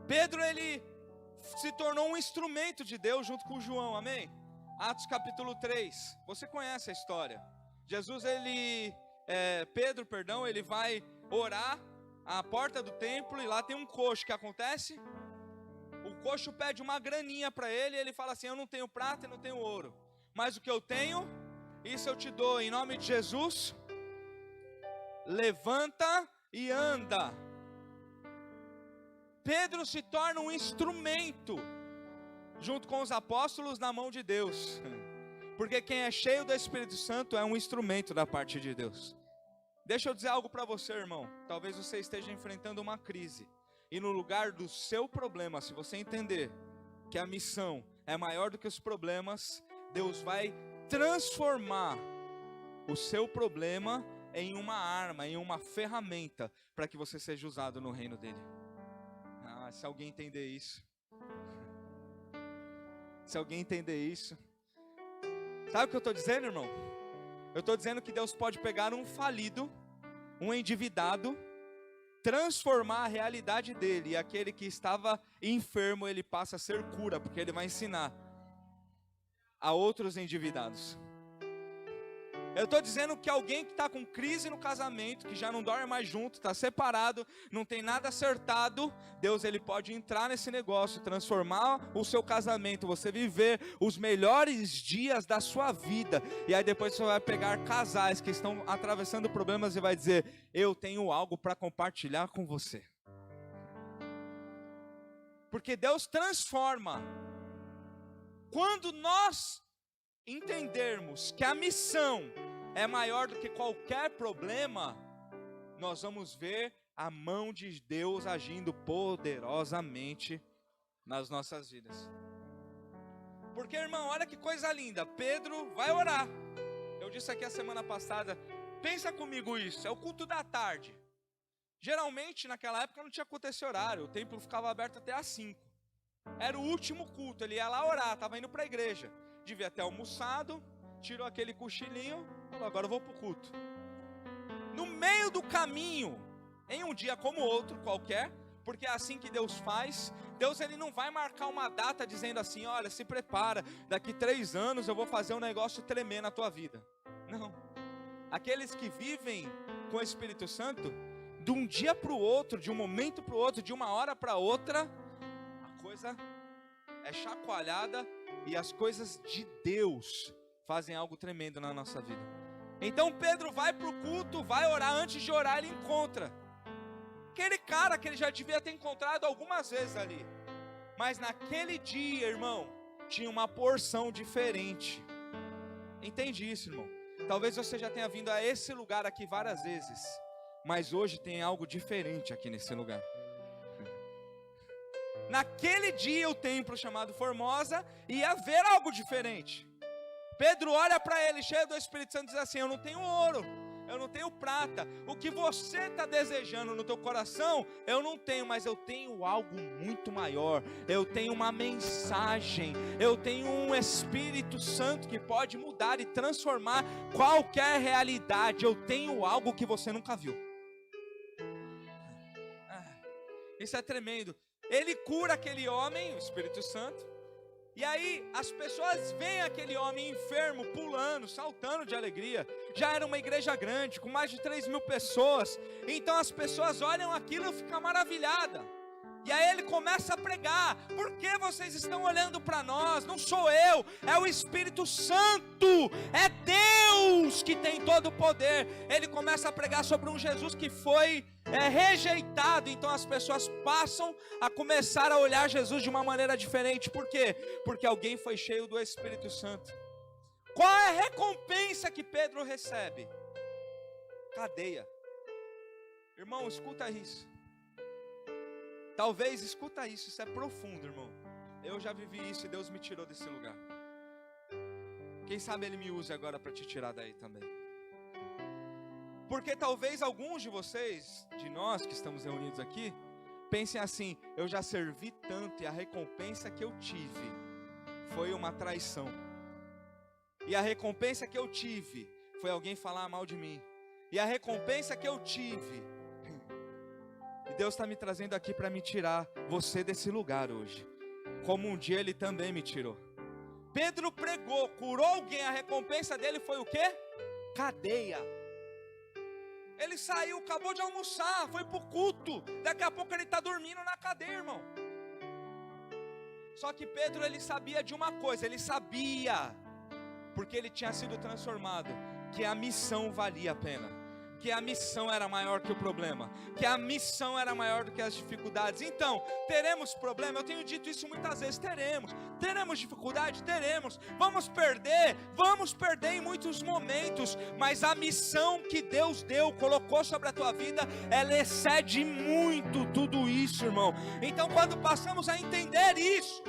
Pedro, ele se tornou um instrumento de Deus junto com João, amém? Atos capítulo 3, você conhece a história. Pedro, ele vai orar à porta do templo e lá tem um coxo. O que acontece? O coxo pede uma graninha para ele e ele fala assim: eu não tenho prata e não tenho ouro, mas o que eu tenho, isso eu te dou, em nome de Jesus, levanta e anda. Pedro se torna um instrumento, junto com os apóstolos, na mão de Deus. Porque quem é cheio do Espírito Santo é um instrumento da parte de Deus. Deixa eu dizer algo para você, irmão. Talvez você esteja enfrentando uma crise. E no lugar do seu problema, se você entender que a missão é maior do que os problemas, Deus vai transformar o seu problema em uma arma, em uma ferramenta, para que você seja usado no reino dele. Se alguém entender isso. Se alguém entender isso. Sabe o que eu estou dizendo, irmão? Eu estou dizendo que Deus pode pegar um falido, um endividado, transformar a realidade dele, e aquele que estava enfermo, ele passa a ser cura, porque ele vai ensinar a outros endividados. Eu estou dizendo que alguém que está com crise no casamento, que já não dorme mais junto, está separado, não tem nada acertado, Deus ele pode entrar nesse negócio, transformar o seu casamento, você viver os melhores dias da sua vida, e aí depois você vai pegar casais que estão atravessando problemas e vai dizer, eu tenho algo para compartilhar com você. Porque Deus transforma. Quando nós entendermos que a missão é maior do que qualquer problema, nós vamos ver a mão de Deus agindo poderosamente nas nossas vidas. Porque, irmão, olha que coisa linda, Pedro vai orar. Eu disse aqui a semana passada, pensa comigo isso, é o culto da tarde. Geralmente naquela época não tinha culto esse horário, o templo ficava aberto até às 5. Era o último culto, ele ia lá orar, estava indo para a igreja. Devia ter almoçado, tirou aquele cochilinho, falou, agora eu vou para o culto. No meio do caminho, em um dia como outro qualquer, porque é assim que Deus faz, Deus ele não vai marcar uma data dizendo assim, olha, se prepara, daqui 3 anos eu vou fazer um negócio tremendo na tua vida. Não. Aqueles que vivem com o Espírito Santo, de um dia para o outro, de um momento para o outro, de uma hora para outra, a coisa é chacoalhada e as coisas de Deus fazem algo tremendo na nossa vida. Então Pedro vai para o culto, vai orar, antes de orar ele encontra aquele cara que ele já devia ter encontrado algumas vezes ali. Mas naquele dia, irmão, tinha uma porção diferente. Entende isso, irmão? Talvez você já tenha vindo a esse lugar aqui várias vezes, mas hoje tem algo diferente aqui nesse lugar. Naquele dia o templo chamado Formosa ia haver algo diferente. Pedro olha para ele, cheio do Espírito Santo, e diz assim, eu não tenho ouro, eu não tenho prata, o que você está desejando no teu coração, eu não tenho, mas eu tenho algo muito maior, eu tenho uma mensagem, eu tenho um Espírito Santo que pode mudar e transformar qualquer realidade, eu tenho algo que você nunca viu. Isso é tremendo. Ele cura aquele homem, o Espírito Santo. E aí as pessoas veem aquele homem enfermo, pulando, saltando de alegria. Já era uma igreja grande, com mais de 3.000 pessoas. Então as pessoas olham aquilo e ficam maravilhadas. E aí ele começa a pregar, por que vocês estão olhando para nós? Não sou eu, é o Espírito Santo, é Deus que tem todo o poder. Ele começa a pregar sobre um Jesus que foi rejeitado, então as pessoas passam a começar a olhar Jesus de uma maneira diferente. Por quê? Porque alguém foi cheio do Espírito Santo. Qual é a recompensa que Pedro recebe? Cadeia. Irmão, escuta isso. Talvez, escuta isso, isso é profundo, irmão. Eu já vivi isso e Deus me tirou desse lugar. Quem sabe Ele me use agora para te tirar daí também. Porque talvez alguns de vocês, de nós que estamos reunidos aqui, pensem assim, eu já servi tanto e a recompensa que eu tive foi uma traição. E a recompensa que eu tive foi alguém falar mal de mim. E a recompensa que eu tive... E Deus está me trazendo aqui para me tirar você desse lugar hoje, como um dia Ele também me tirou. Pedro pregou, curou alguém, a recompensa dele foi o quê? Cadeia. Ele saiu, acabou de almoçar, foi para o culto, daqui a pouco ele está dormindo na cadeia, irmão. Só que Pedro, ele sabia de uma coisa, ele sabia, porque ele tinha sido transformado, que a missão valia a pena. que a missão era maior que o problema, que a missão era maior do que as dificuldades. Então, teremos problema, eu tenho dito isso muitas vezes, teremos dificuldade, vamos perder em muitos momentos, mas a missão que Deus colocou sobre a tua vida, ela excede muito tudo isso, irmão. Então, quando passamos a entender isso,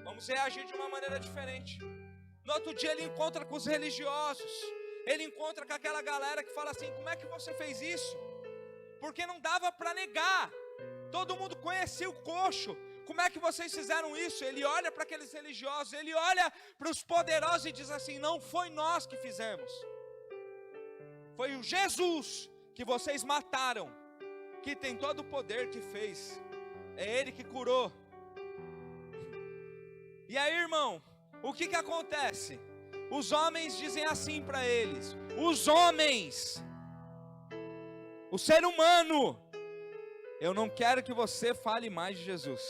vamos reagir de uma maneira diferente. No outro dia ele encontra com os religiosos, ele encontra com aquela galera que fala assim: como é que você fez isso? Porque não dava para negar, todo mundo conhecia o coxo. Como é que vocês fizeram isso? Ele olha para aqueles religiosos, ele olha para os poderosos e diz assim: não foi nós que fizemos, foi o Jesus que vocês mataram, que tem todo o poder, que fez, é Ele que curou. E aí, irmão, o que acontece? Os homens dizem assim para eles, os homens, o ser humano: eu não quero que você fale mais de Jesus,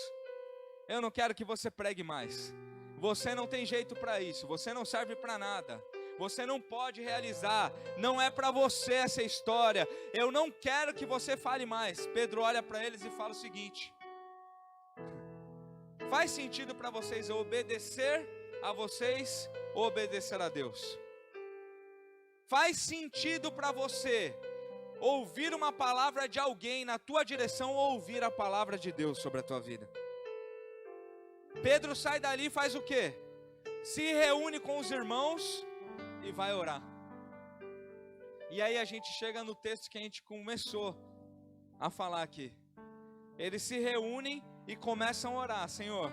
eu não quero que você pregue mais, você não tem jeito para isso, você não serve para nada, você não pode realizar, não é para você essa história, eu não quero que você fale mais. Pedro olha para eles e fala o seguinte: faz sentido para vocês eu obedecer a vocês ou obedecer a Deus? Faz sentido para você ouvir uma palavra de alguém na tua direção ou ouvir a palavra de Deus sobre a tua vida? Pedro sai dali e faz o quê? Se reúne com os irmãos e vai orar. E aí a gente chega no texto que a gente começou a falar aqui. Eles se reúnem e começam a orar: Senhor,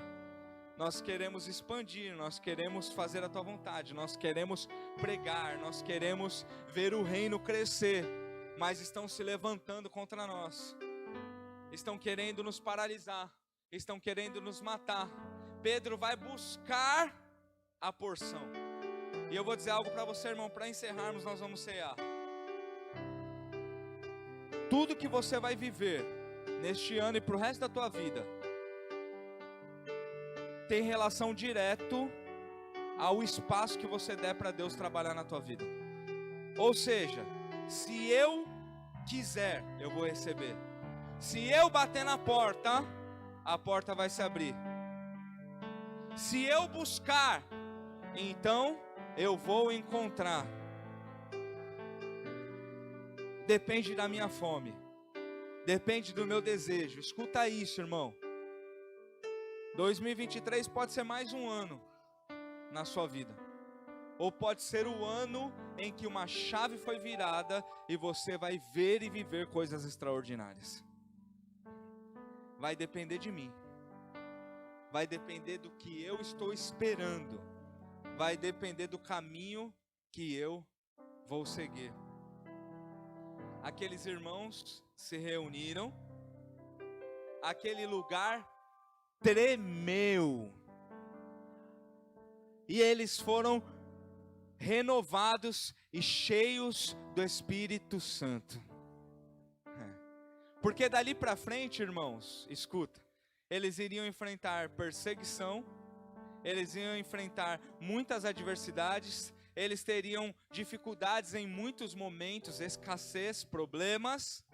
nós queremos expandir, nós queremos fazer a tua vontade, nós queremos pregar, nós queremos ver o reino crescer, mas estão se levantando contra nós, estão querendo nos paralisar, estão querendo nos matar. Pedro vai buscar a porção. E eu vou dizer algo para você, irmão, para encerrarmos, nós vamos cear. Tudo que você vai viver neste ano e para o resto da tua vida tem relação direto ao espaço que você der para Deus trabalhar na tua vida. Ou seja, se eu quiser, eu vou receber. Se eu bater na porta, a porta vai se abrir. Se eu buscar, então eu vou encontrar. Depende da minha fome, depende do meu desejo. Escuta isso, irmão. 2023 pode ser mais um ano na sua vida, ou pode ser o ano em que uma chave foi virada e você vai ver e viver coisas extraordinárias. Vai depender de mim, vai depender do que eu estou esperando, vai depender do caminho que eu vou seguir. Aqueles irmãos se reuniram, aquele lugar tremeu, e eles foram renovados e cheios do Espírito Santo. Porque dali para frente, irmãos, escuta, eles iriam enfrentar perseguição, eles iam enfrentar muitas adversidades, eles teriam dificuldades em muitos momentos, escassez, problemas.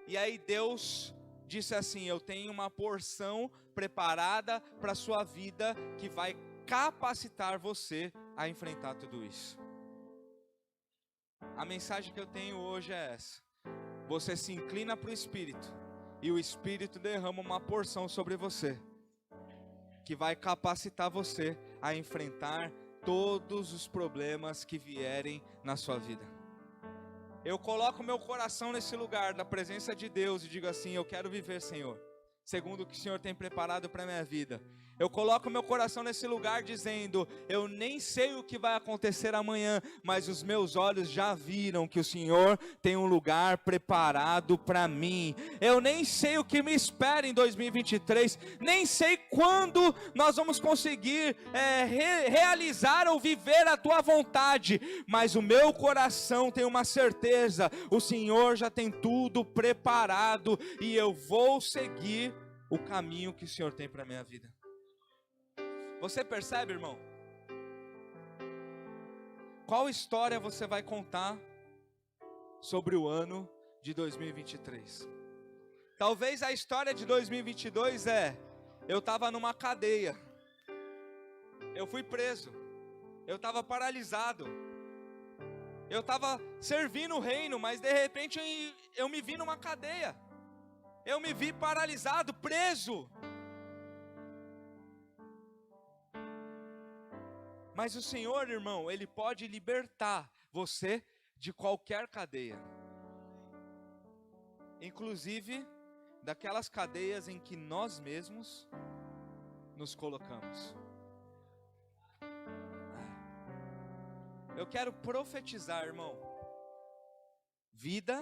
E aí Deus disse assim: eu tenho uma porção preparada para a sua vida que vai capacitar você a enfrentar tudo isso. A mensagem que eu tenho hoje é essa: você se inclina para o Espírito, e o Espírito derrama uma porção sobre você, que vai capacitar você a enfrentar todos os problemas que vierem na sua vida. Eu coloco meu coração nesse lugar da presença de Deus e digo assim: eu quero viver, Senhor, segundo o que o Senhor tem preparado para a minha vida. Eu coloco meu coração nesse lugar dizendo: eu nem sei o que vai acontecer amanhã, mas os meus olhos já viram que o Senhor tem um lugar preparado para mim. Eu nem sei o que me espera em 2023, nem sei quando nós vamos conseguir realizar ou viver a tua vontade, mas o meu coração tem uma certeza: o Senhor já tem tudo preparado e eu vou seguir o caminho que o Senhor tem para a minha vida. Você percebe, irmão? Qual história você vai contar sobre o ano de 2023. Talvez a história de 2022 eu estava numa cadeia, eu fui preso, eu estava paralisado, eu estava servindo o reino, mas de repente eu me vi numa cadeia, eu me vi paralisado, preso. Mas o Senhor, irmão, Ele pode libertar você de qualquer cadeia, inclusive daquelas cadeias em que nós mesmos nos colocamos. Eu quero profetizar, irmão, vida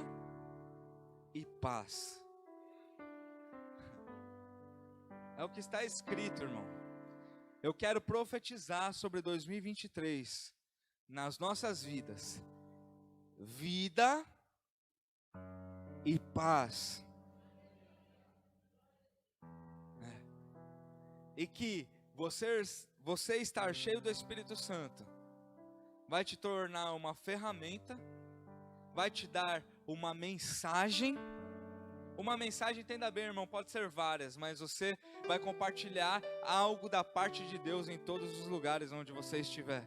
e paz. É o que está escrito, irmão. Eu quero profetizar sobre 2023 nas nossas vidas. Vida e paz. E que você estar cheio do Espírito Santo vai te tornar uma ferramenta, vai te dar uma mensagem. Uma mensagem, entenda bem, irmão, pode ser várias, mas você vai compartilhar algo da parte de Deus em todos os lugares onde você estiver.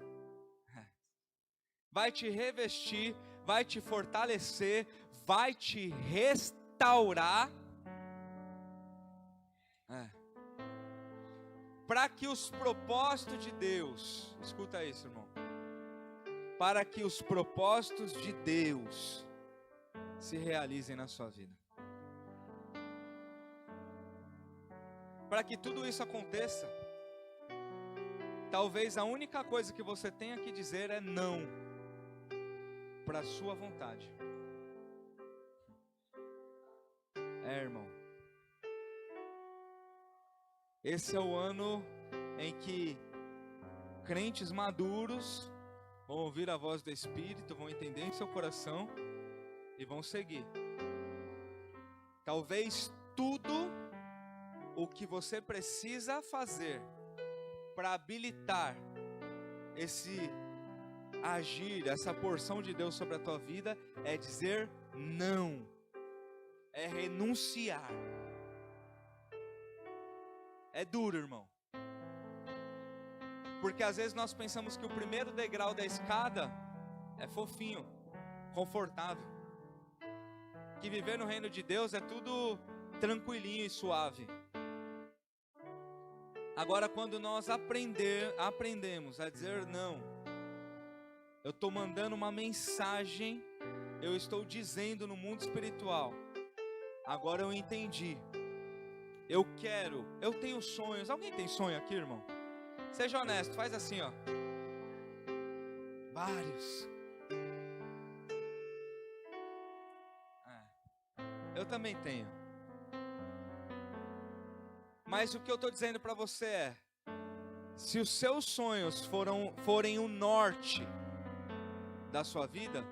Vai te revestir, vai te fortalecer, vai te restaurar. Para que os propósitos de Deus, escuta isso, irmão. Para que os propósitos de Deus se realizem na sua vida. Para que tudo isso aconteça, talvez a única coisa que você tenha que dizer é não para a sua vontade. Irmão, esse é o ano em que crentes maduros vão ouvir a voz do Espírito, vão entender em seu coração e vão seguir. Talvez tudo o que você precisa fazer para habilitar esse agir, essa porção de Deus sobre a tua vida é dizer não, é renunciar. É duro, irmão, porque às vezes nós pensamos que o primeiro degrau da escada é fofinho, confortável, que viver no reino de Deus é tudo tranquilinho e suave. Agora, quando nós aprendemos a dizer não, eu estou mandando uma mensagem, eu estou dizendo no mundo espiritual, agora eu entendi, eu tenho sonhos. Alguém tem sonho aqui, irmão? Seja honesto, faz assim, ó. Vários. Eu também tenho. Mas o que eu estou dizendo para você é, se os seus sonhos forem o norte da sua vida,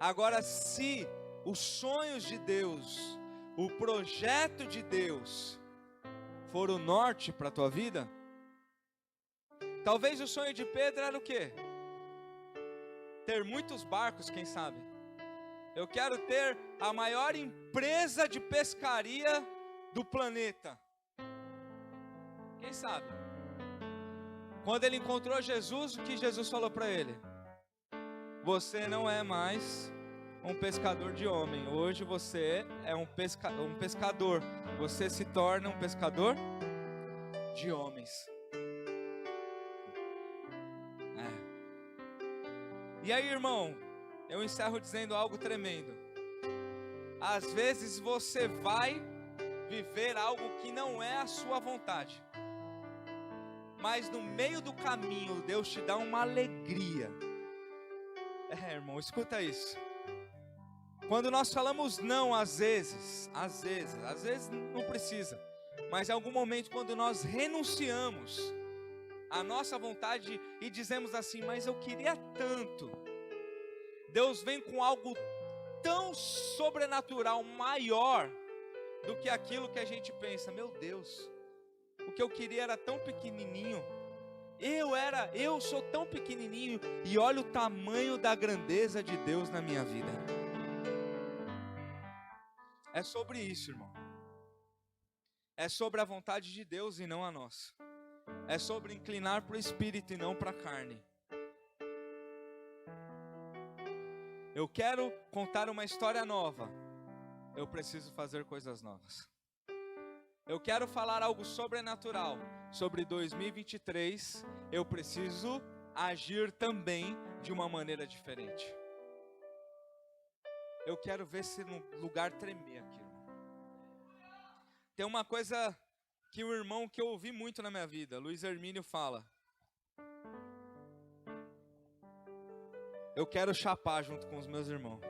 agora se os sonhos de Deus, o projeto de Deus for o norte para a tua vida, talvez o sonho de Pedro era o quê? Ter muitos barcos, quem sabe? Eu quero ter a maior empresa de pescaria do planeta. Quem sabe? Quando ele encontrou Jesus, o que Jesus falou para ele? Você não é mais um pescador de homem. Hoje você é um pescador. Você se torna um pescador de homens. E aí, irmão, eu encerro dizendo algo tremendo. Às vezes você vai viver algo que não é a sua vontade, mas no meio do caminho Deus te dá uma alegria. Irmão, escuta isso. Quando nós falamos não, às vezes não precisa, mas em algum momento quando nós renunciamos a nossa vontade e dizemos assim, mas eu queria tanto, Deus vem com algo tão sobrenatural, maior do que aquilo que a gente pensa. Meu Deus, o que eu queria era tão pequenininho, Eu sou tão pequenininho e olha o tamanho da grandeza de Deus na minha vida. É sobre isso, irmão. É sobre a vontade de Deus e não a nossa. É sobre inclinar para o Espírito e não para a carne. Eu quero contar uma história nova. Eu preciso fazer coisas novas. Eu quero falar algo sobrenatural sobre 2023. Eu preciso agir também de uma maneira diferente. Eu quero ver se no lugar tremer aqui, irmão. Tem uma coisa que o irmão que eu ouvi muito na minha vida, Luiz Hermínio, fala. Eu quero chapar junto com os meus irmãos.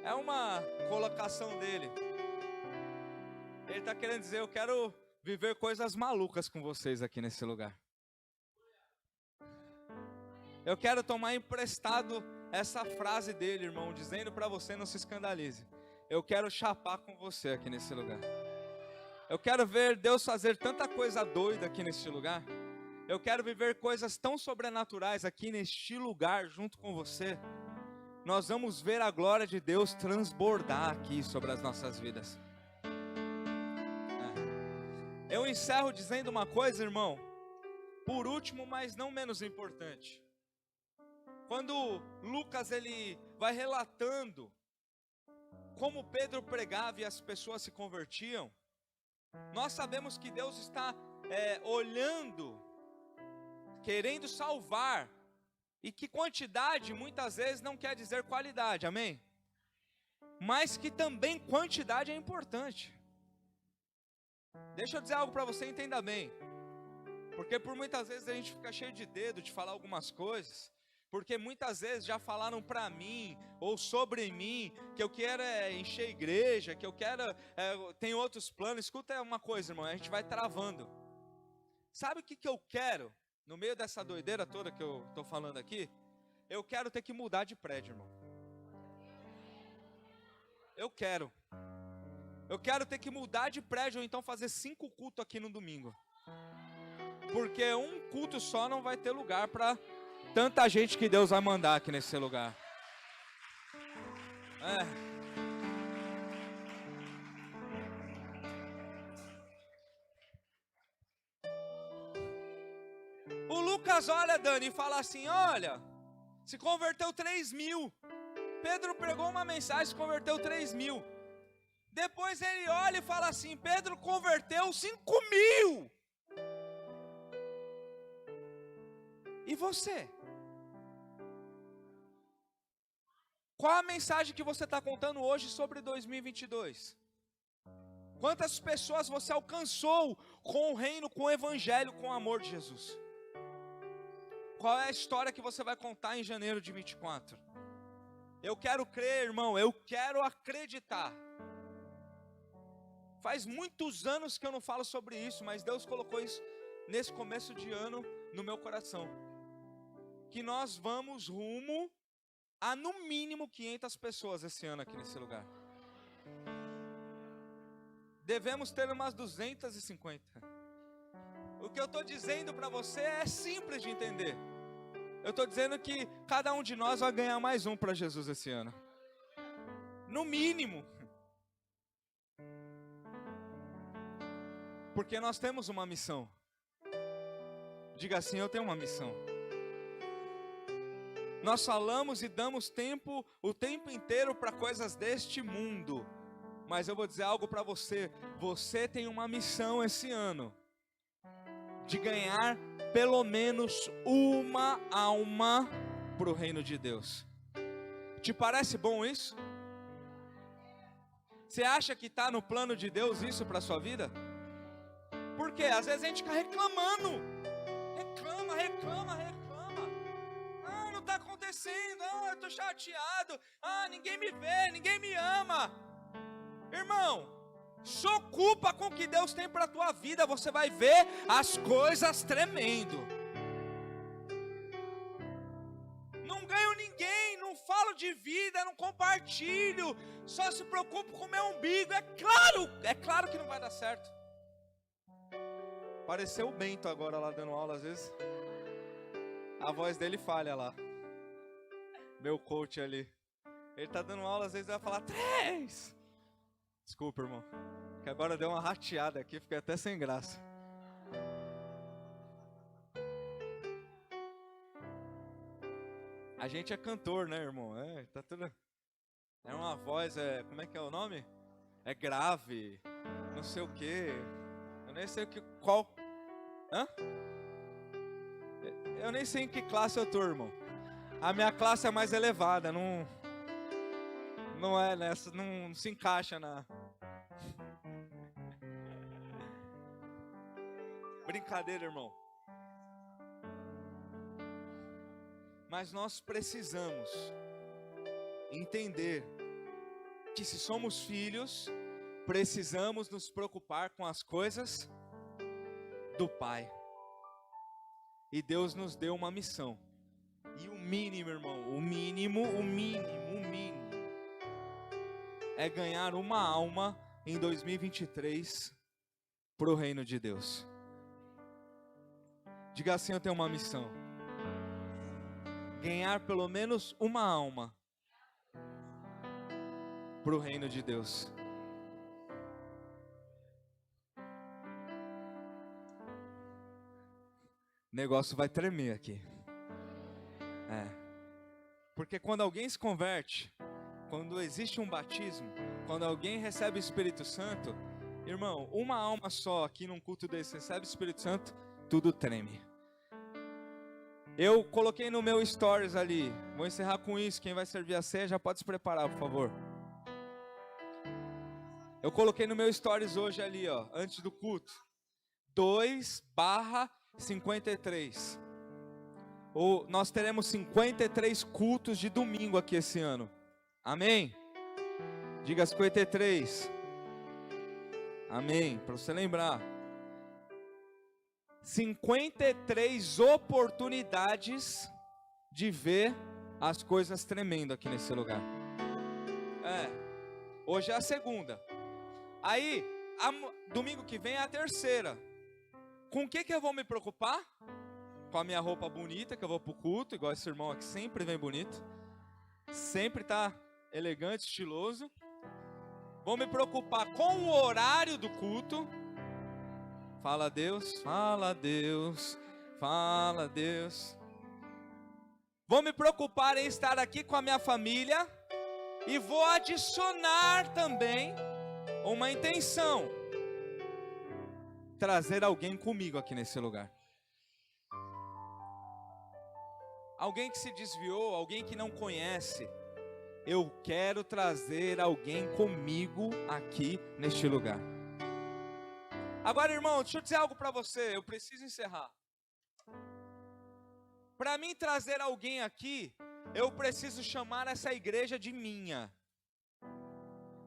É uma colocação dele. Ele está querendo dizer, eu quero viver coisas malucas com vocês aqui nesse lugar. Eu quero tomar emprestado essa frase dele, irmão, dizendo para você, não se escandalize. Eu quero chapar com você aqui nesse lugar. Eu quero ver Deus fazer tanta coisa doida aqui nesse lugar. Eu quero viver coisas tão sobrenaturais aqui neste lugar junto com você. Nós vamos ver a glória de Deus transbordar aqui sobre as nossas vidas. Eu encerro dizendo uma coisa, irmão. Por último, mas não menos importante. Quando Lucas ele vai relatando como Pedro pregava e as pessoas se convertiam, nós sabemos que Deus está olhando, querendo salvar, e que quantidade muitas vezes não quer dizer qualidade, amém? Mas que também quantidade é importante. Deixa eu dizer algo para você, entenda bem. Porque por muitas vezes a gente fica cheio de dedo de falar algumas coisas, porque muitas vezes já falaram para mim, ou sobre mim, que eu quero encher a igreja, que eu quero, tem outros planos. Escuta uma coisa, irmão, a gente vai travando. Sabe o que eu quero? No meio dessa doideira toda que eu estou falando aqui, eu quero ter que mudar de prédio, irmão. Eu quero ter que mudar de prédio, ou então fazer 5 cultos aqui no domingo. Porque um culto só não vai ter lugar para tanta gente que Deus vai mandar aqui nesse lugar. O Lucas olha, Dani, e fala assim, olha, se converteu 3.000. Pedro pregou uma mensagem, se converteu 3.000. Depois ele olha e fala assim, Pedro converteu 5.000. E você? Qual a mensagem que você está contando hoje sobre 2022? Quantas pessoas você alcançou com o reino, com o evangelho, com o amor de Jesus? Qual é a história que você vai contar em janeiro de 24? Eu quero crer, irmão, eu quero acreditar. Faz muitos anos que eu não falo sobre isso, mas Deus colocou isso nesse começo de ano no meu coração. Que nós vamos rumo a no mínimo 500 pessoas esse ano aqui nesse lugar. Devemos ter umas 250. O que eu estou dizendo para você é simples de entender. Eu estou dizendo que cada um de nós vai ganhar mais um para Jesus esse ano. No mínimo. Porque nós temos uma missão. Diga assim, eu tenho uma missão. Nós falamos e damos tempo, o tempo inteiro para coisas deste mundo. Mas eu vou dizer algo para você. Você tem uma missão esse ano. De ganhar pelo menos uma alma para o reino de Deus. Te parece bom isso? Você acha que está no plano de Deus isso para a sua vida? Por quê? Às vezes a gente fica reclamando. Reclama. Ah, não está acontecendo. Ah, eu estou chateado. Ah, ninguém me vê, ninguém me ama. Irmão, se ocupa com o que Deus tem para a tua vida. Você vai ver as coisas tremendo. Não ganho ninguém, não falo de vida, não compartilho. Só se preocupo com o meu umbigo. É claro que não vai dar certo. Pareceu o Bento agora lá dando aula, às vezes. A voz dele falha lá. Meu coach ali. Ele tá dando aula, às vezes ele vai falar 3. Desculpa, irmão. Que agora deu uma rateada aqui, fiquei até sem graça. A gente é cantor, né, irmão? Tá tudo... É uma voz, como é que é o nome? É grave, não sei o quê. Eu nem sei qual... Hã? Eu nem sei em que classe eu tô, irmão. A minha classe é mais elevada, não é nessa, não se encaixa na... Brincadeira, irmão. Mas nós precisamos entender que se somos filhos, precisamos nos preocupar com as coisas do Pai. E Deus nos deu uma missão. E o mínimo, irmão, o mínimo é ganhar uma alma em 2023 para o reino de Deus. Diga assim: eu tenho uma missão. Ganhar pelo menos uma alma para o reino de Deus. O negócio vai tremer aqui. Porque quando alguém se converte, quando existe um batismo, quando alguém recebe o Espírito Santo, irmão, uma alma só aqui num culto desse recebe o Espírito Santo, tudo treme. Eu coloquei no meu stories ali, vou encerrar com isso, quem vai servir a ceia já pode se preparar, por favor. Eu coloquei no meu stories hoje ali, ó, antes do culto, 2/53. Nós teremos 53 cultos de domingo aqui esse ano. Amém? Diga 53. Amém, para você lembrar. 53 oportunidades de ver as coisas tremendo aqui nesse lugar. Hoje é a segunda. Aí, domingo que vem é a terceira. Com o que eu vou me preocupar? Com a minha roupa bonita, que eu vou pro culto, igual esse irmão aqui, sempre vem bonito. Sempre tá elegante, estiloso. Vou me preocupar com o horário do culto. Fala a Deus, fala a Deus, fala a Deus. Vou me preocupar em estar aqui com a minha família. E vou adicionar também uma intenção: trazer alguém comigo aqui nesse lugar. Alguém que se desviou, alguém que não conhece. Eu quero trazer alguém comigo aqui neste lugar. Agora, irmão, deixa eu dizer algo para você, eu preciso encerrar. Para mim trazer alguém aqui, eu preciso chamar essa igreja de minha.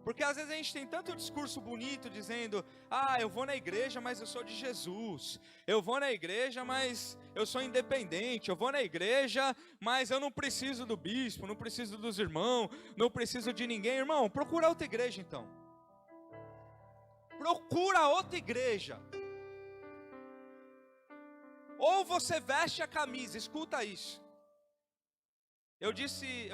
Porque às vezes a gente tem tanto discurso bonito dizendo: eu vou na igreja, mas eu sou de Jesus. Eu vou na igreja, mas eu sou independente. Eu vou na igreja, mas eu não preciso do bispo, não preciso dos irmãos, não preciso de ninguém. Irmão, procura outra igreja então. Procura outra igreja. Ou você veste a camisa, escuta isso. Eu disse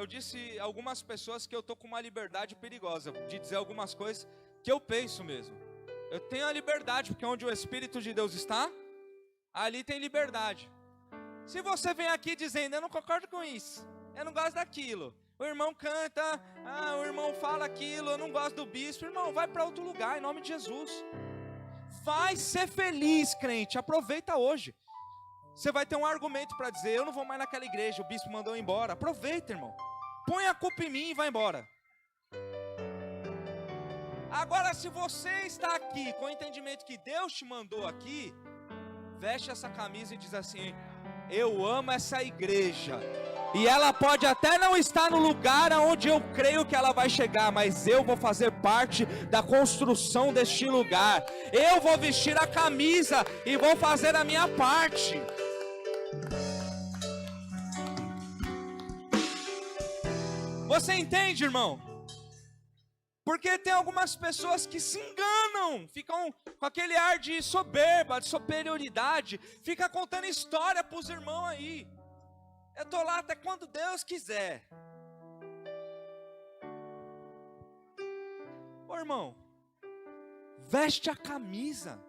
a algumas pessoas que eu estou com uma liberdade perigosa de dizer algumas coisas que eu penso mesmo. Eu tenho a liberdade, porque onde o Espírito de Deus está, ali tem liberdade. Se você vem aqui dizendo: eu não concordo com isso, eu não gosto daquilo, o irmão canta, o irmão fala aquilo, eu não gosto do bispo, irmão, vai para outro lugar, em nome de Jesus. Vai ser feliz, crente, aproveita hoje. Você vai ter um argumento para dizer: eu não vou mais naquela igreja, o bispo mandou eu embora. Aproveita, irmão. Põe a culpa em mim e vai embora. Agora, se você está aqui com o entendimento que Deus te mandou aqui, veste essa camisa e diz assim: eu amo essa igreja. E ela pode até não estar no lugar onde eu creio que ela vai chegar, mas eu vou fazer parte da construção deste lugar. Eu vou vestir a camisa e vou fazer a minha parte. Você entende, irmão? Porque tem algumas pessoas que se enganam enganam, ficam com aquele ar de soberba, de superioridade, fica contando história para os irmãos aí. Eu estou lá até quando Deus quiser. Ô irmão, veste a camisa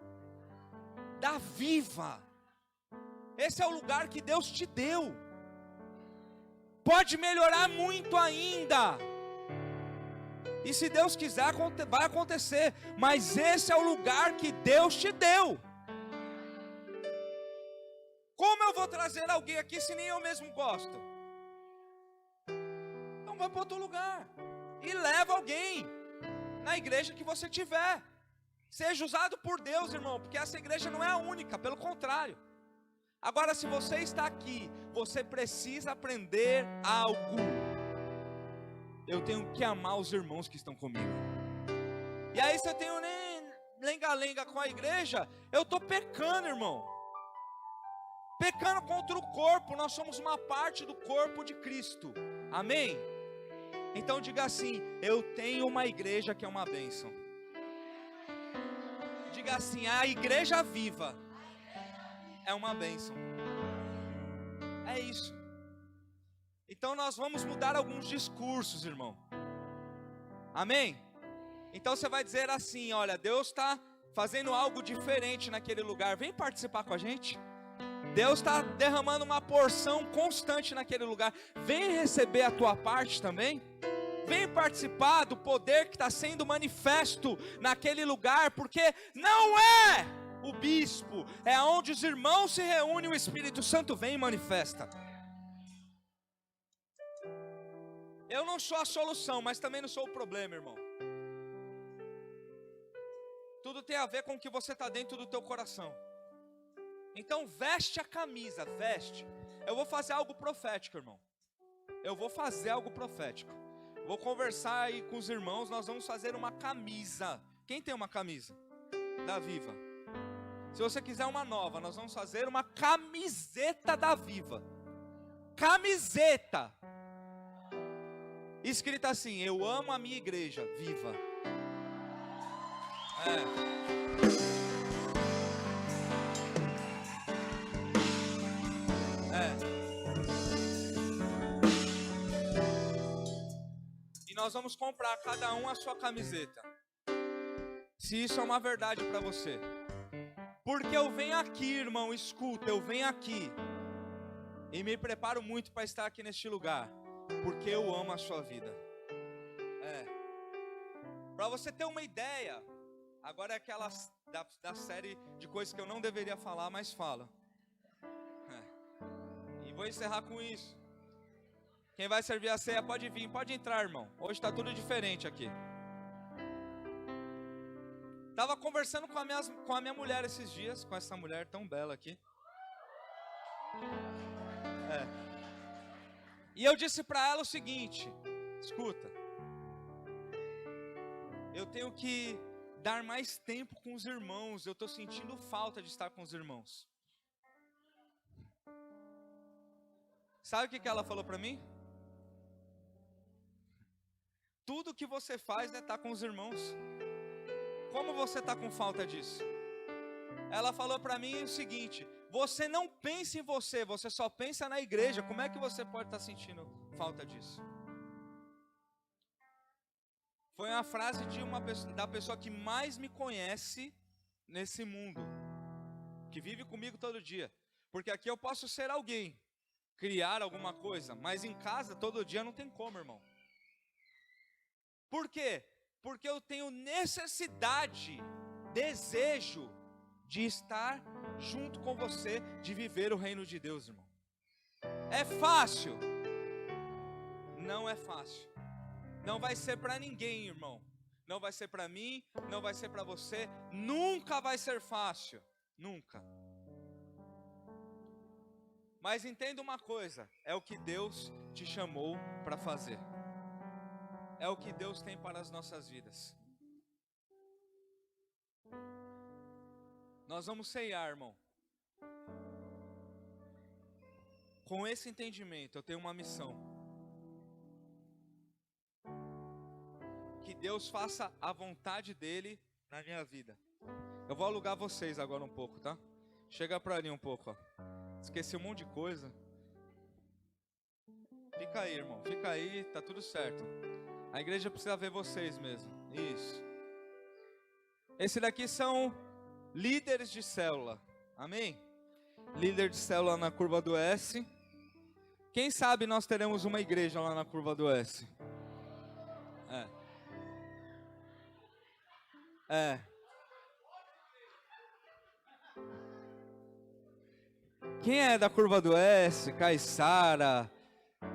da Viva. Esse é o lugar que Deus te deu. Pode melhorar muito ainda. E se Deus quiser, vai acontecer. Mas esse é o lugar que Deus te deu. Como eu vou trazer alguém aqui se nem eu mesmo gosto? Então vai para outro lugar. E leva alguém na igreja que você tiver. Seja usado por Deus, irmão. Porque essa igreja não é a única, pelo contrário. Agora, se você está aqui, você precisa aprender algo. Eu tenho que amar os irmãos que estão comigo. E aí, se eu tenho nem lenga-lenga com a igreja, eu estou pecando, irmão. Pecando contra o corpo. Nós somos uma parte do corpo de Cristo. Amém? Então diga assim: eu tenho uma igreja que é uma bênção. Diga assim: a igreja viva é uma bênção. É isso. Então nós vamos mudar alguns discursos, irmão. Amém? Então você vai dizer assim: olha, Deus está fazendo algo diferente naquele lugar. Vem participar com a gente. Deus está derramando uma porção constante naquele lugar. Vem receber a tua parte também. Vem participar do poder que está sendo manifesto naquele lugar. Porque não é o bispo, é onde os irmãos se reúnem, o Espírito Santo vem e manifesta. Eu não sou a solução, mas também não sou o problema, irmão. Tudo tem a ver com o que você está dentro do teu coração. Então veste a camisa, veste. Eu vou fazer algo profético, irmão. Eu vou fazer algo profético. Vou conversar aí com os irmãos, nós vamos fazer uma camisa. Quem tem uma camisa? Da Viva. Se você quiser uma nova, nós vamos fazer uma camiseta da Viva. Camiseta. Escrita assim: eu amo a minha igreja, viva. E nós vamos comprar cada um a sua camiseta. Se isso é uma verdade para você. Porque eu venho aqui, irmão, escuta, eu venho aqui e me preparo muito para estar aqui neste lugar, porque eu amo a sua vida. Para você ter uma ideia, agora é aquela da série de coisas que eu não deveria falar, mas falo. E vou encerrar com isso. Quem vai servir a ceia pode vir, pode entrar, irmão. Hoje está tudo diferente aqui. Estava conversando com a minha mulher esses dias, com essa mulher tão bela aqui. E eu disse para ela o seguinte: escuta, eu tenho que dar mais tempo com os irmãos. Eu estou sentindo falta de estar com os irmãos. Sabe o que ela falou para mim? Tudo que você faz é estar com os irmãos. Como você está com falta disso? Ela falou para mim o seguinte: você não pensa em você, você só pensa na igreja. Como é que você pode estar sentindo falta disso? Foi uma frase da pessoa que mais me conhece nesse mundo, que vive comigo todo dia. Porque aqui eu posso ser alguém, criar alguma coisa, mas em casa todo dia não tem como, irmão. Por quê? Porque eu tenho necessidade, desejo de estar junto com você, de viver o reino de Deus, irmão. É fácil? Não é fácil. Não vai ser para ninguém, irmão. Não vai ser para mim, não vai ser para você. Nunca vai ser fácil. Nunca. Mas entenda uma coisa: é o que Deus te chamou para fazer. É o que Deus tem para as nossas vidas. Nós vamos ceiar, irmão. Com esse entendimento, eu tenho uma missão. Que Deus faça a vontade dEle na minha vida. Eu vou alugar vocês agora um pouco, tá? Chega pra ali um pouco, ó. Esqueci um monte de coisa. Fica aí, irmão. Fica aí, tá tudo certo. A igreja precisa ver vocês mesmo. Isso. Esse daqui são líderes de célula. Amém? Líder de célula na curva do S. Quem sabe nós teremos uma igreja lá na curva do S? Quem é da curva do S? Caiçara,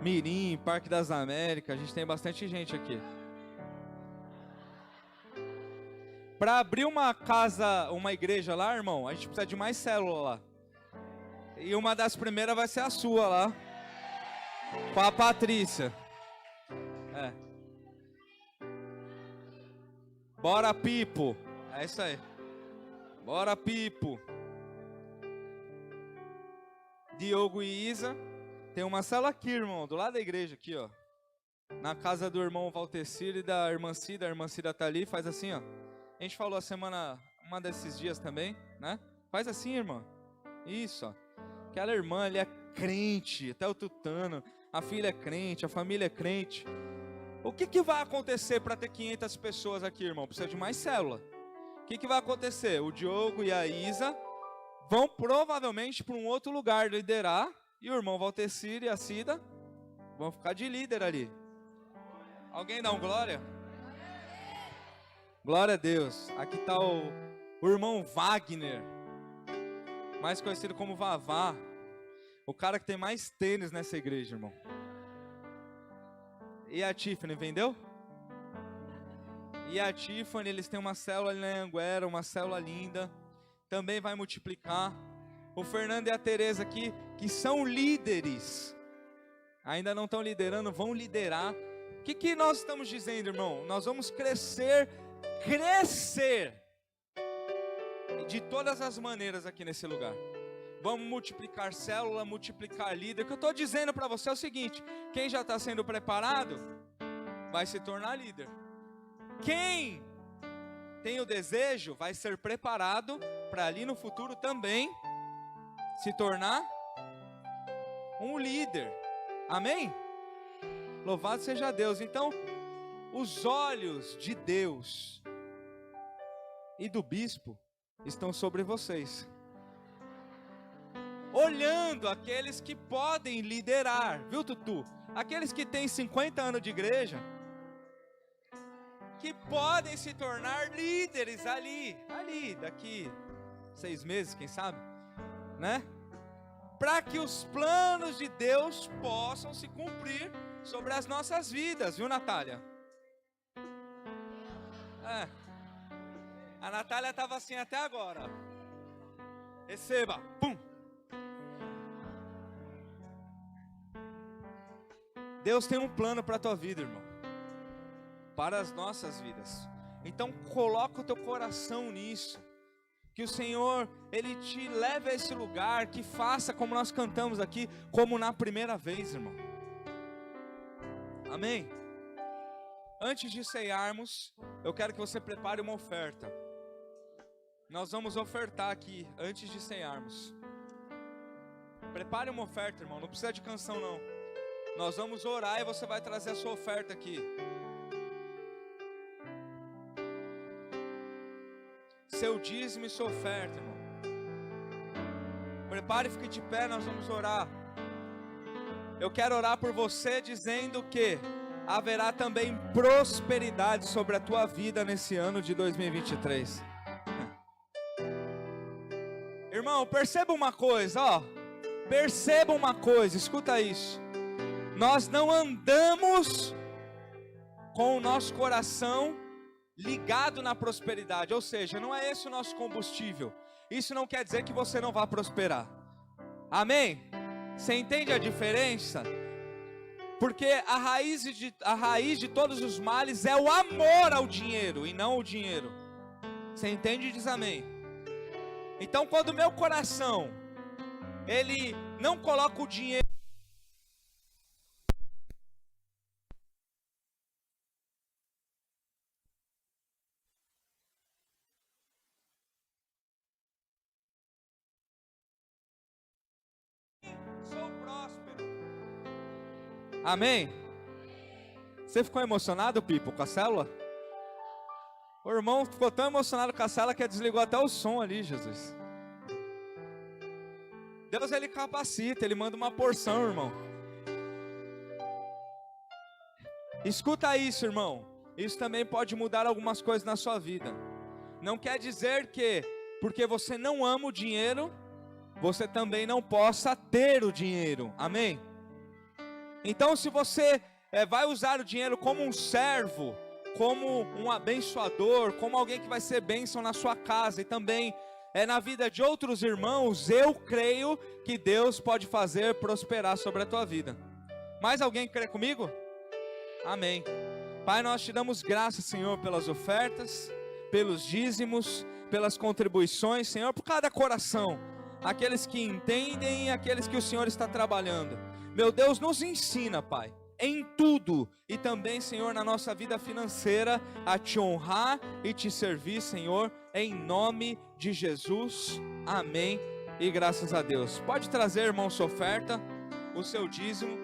Mirim, Parque das Américas. A gente tem bastante gente aqui. Para abrir uma casa, uma igreja lá, irmão, a gente precisa de mais célula lá. E uma das primeiras vai ser a sua lá. Com a Patrícia. Bora, Pipo. É isso aí. Bora, Pipo. Diogo e Isa. Tem uma célula aqui, irmão, do lado da igreja aqui, ó. Na casa do irmão Valtecir e da irmã Cida. A irmã Cida tá ali, faz assim, ó. A gente falou a semana, uma desses dias também, né? Faz assim, irmã. Isso, ó. Aquela irmã ali é crente, até o tutano. A filha é crente, a família é crente. O que vai acontecer para ter 500 pessoas aqui, irmão? Precisa de mais célula. O que vai acontecer? O Diogo e a Isa vão provavelmente para um outro lugar liderar. E o irmão Valtecir e a Cida vão ficar de líder ali. Alguém dá um glória? Glória a Deus. Aqui está o irmão Wagner, mais conhecido como Vavá. O cara que tem mais tênis nessa igreja, irmão. E a Tiffany, vendeu? E a Tiffany, eles têm uma célula ali na Anguera, uma célula linda. Também vai multiplicar. O Fernando e a Tereza aqui, que são líderes. Ainda não estão liderando, vão liderar. O que nós estamos dizendo, irmão? Nós vamos crescer de todas as maneiras aqui nesse lugar. Vamos multiplicar célula, multiplicar líder. O que eu estou dizendo para você é o seguinte: quem já está sendo preparado, vai se tornar líder. Quem tem o desejo, vai ser preparado para ali no futuro também se tornar um líder. Amém? Louvado seja Deus. Então, os olhos de Deus e do bispo estão sobre vocês, olhando aqueles que podem liderar, viu, Tutu? Aqueles que têm 50 anos de igreja, que podem se tornar líderes ali, daqui 6 meses, quem sabe, né? Para que os planos de Deus possam se cumprir sobre as nossas vidas, viu, Natália? A Natália estava assim até agora. Receba, pum. Deus tem um plano para a tua vida, irmão, para as nossas vidas. Então coloca o teu coração nisso, que o Senhor, Ele te leve a esse lugar, que faça como nós cantamos aqui, como na primeira vez, irmão. Amém? Antes de ceiarmos, eu quero que você prepare uma oferta. Nós vamos ofertar aqui, antes de ceiarmos. Prepare uma oferta, irmão, não precisa de canção não. Nós vamos orar e você vai trazer a sua oferta aqui. Seu dízimo e sua oferta, irmão. Prepare e fique de pé, nós vamos orar. Eu quero orar por você dizendo que haverá também prosperidade sobre a tua vida nesse ano de 2023. Irmão, perceba uma coisa, ó. Perceba uma coisa, escuta isso. Nós não andamos com o nosso coração ligado na prosperidade, ou seja, não é esse o nosso combustível. Isso não quer dizer que você não vai prosperar. Amém? Você entende a diferença? Porque a raiz de todos os males é o amor ao dinheiro e não o dinheiro. Você entende e diz amém. Então, quando o meu coração, ele não coloca o dinheiro Amém? Você ficou emocionado, Pipo, com a célula? O irmão ficou tão emocionado com a célula que desligou até o som ali, Jesus. Deus, ele capacita, ele manda uma porção, irmão. Escuta isso, irmão. Isso também pode mudar algumas coisas na sua vida. Não quer dizer que, porque você não ama o dinheiro, você também não possa ter o dinheiro. Amém? Então, se você vai usar o dinheiro como um servo, como um abençoador, como alguém que vai ser bênção na sua casa e também na vida de outros irmãos, eu creio que Deus pode fazer prosperar sobre a tua vida. Mais alguém crê comigo? Amém. Pai, nós te damos graças, Senhor, pelas ofertas, pelos dízimos, pelas contribuições, Senhor, por cada coração, aqueles que entendem e aqueles que o Senhor está trabalhando. Meu Deus, nos ensina, Pai, em tudo e também, Senhor, na nossa vida financeira, a te honrar e te servir, Senhor, em nome de Jesus. Amém e graças a Deus. Pode trazer, irmão, sua oferta, o seu dízimo.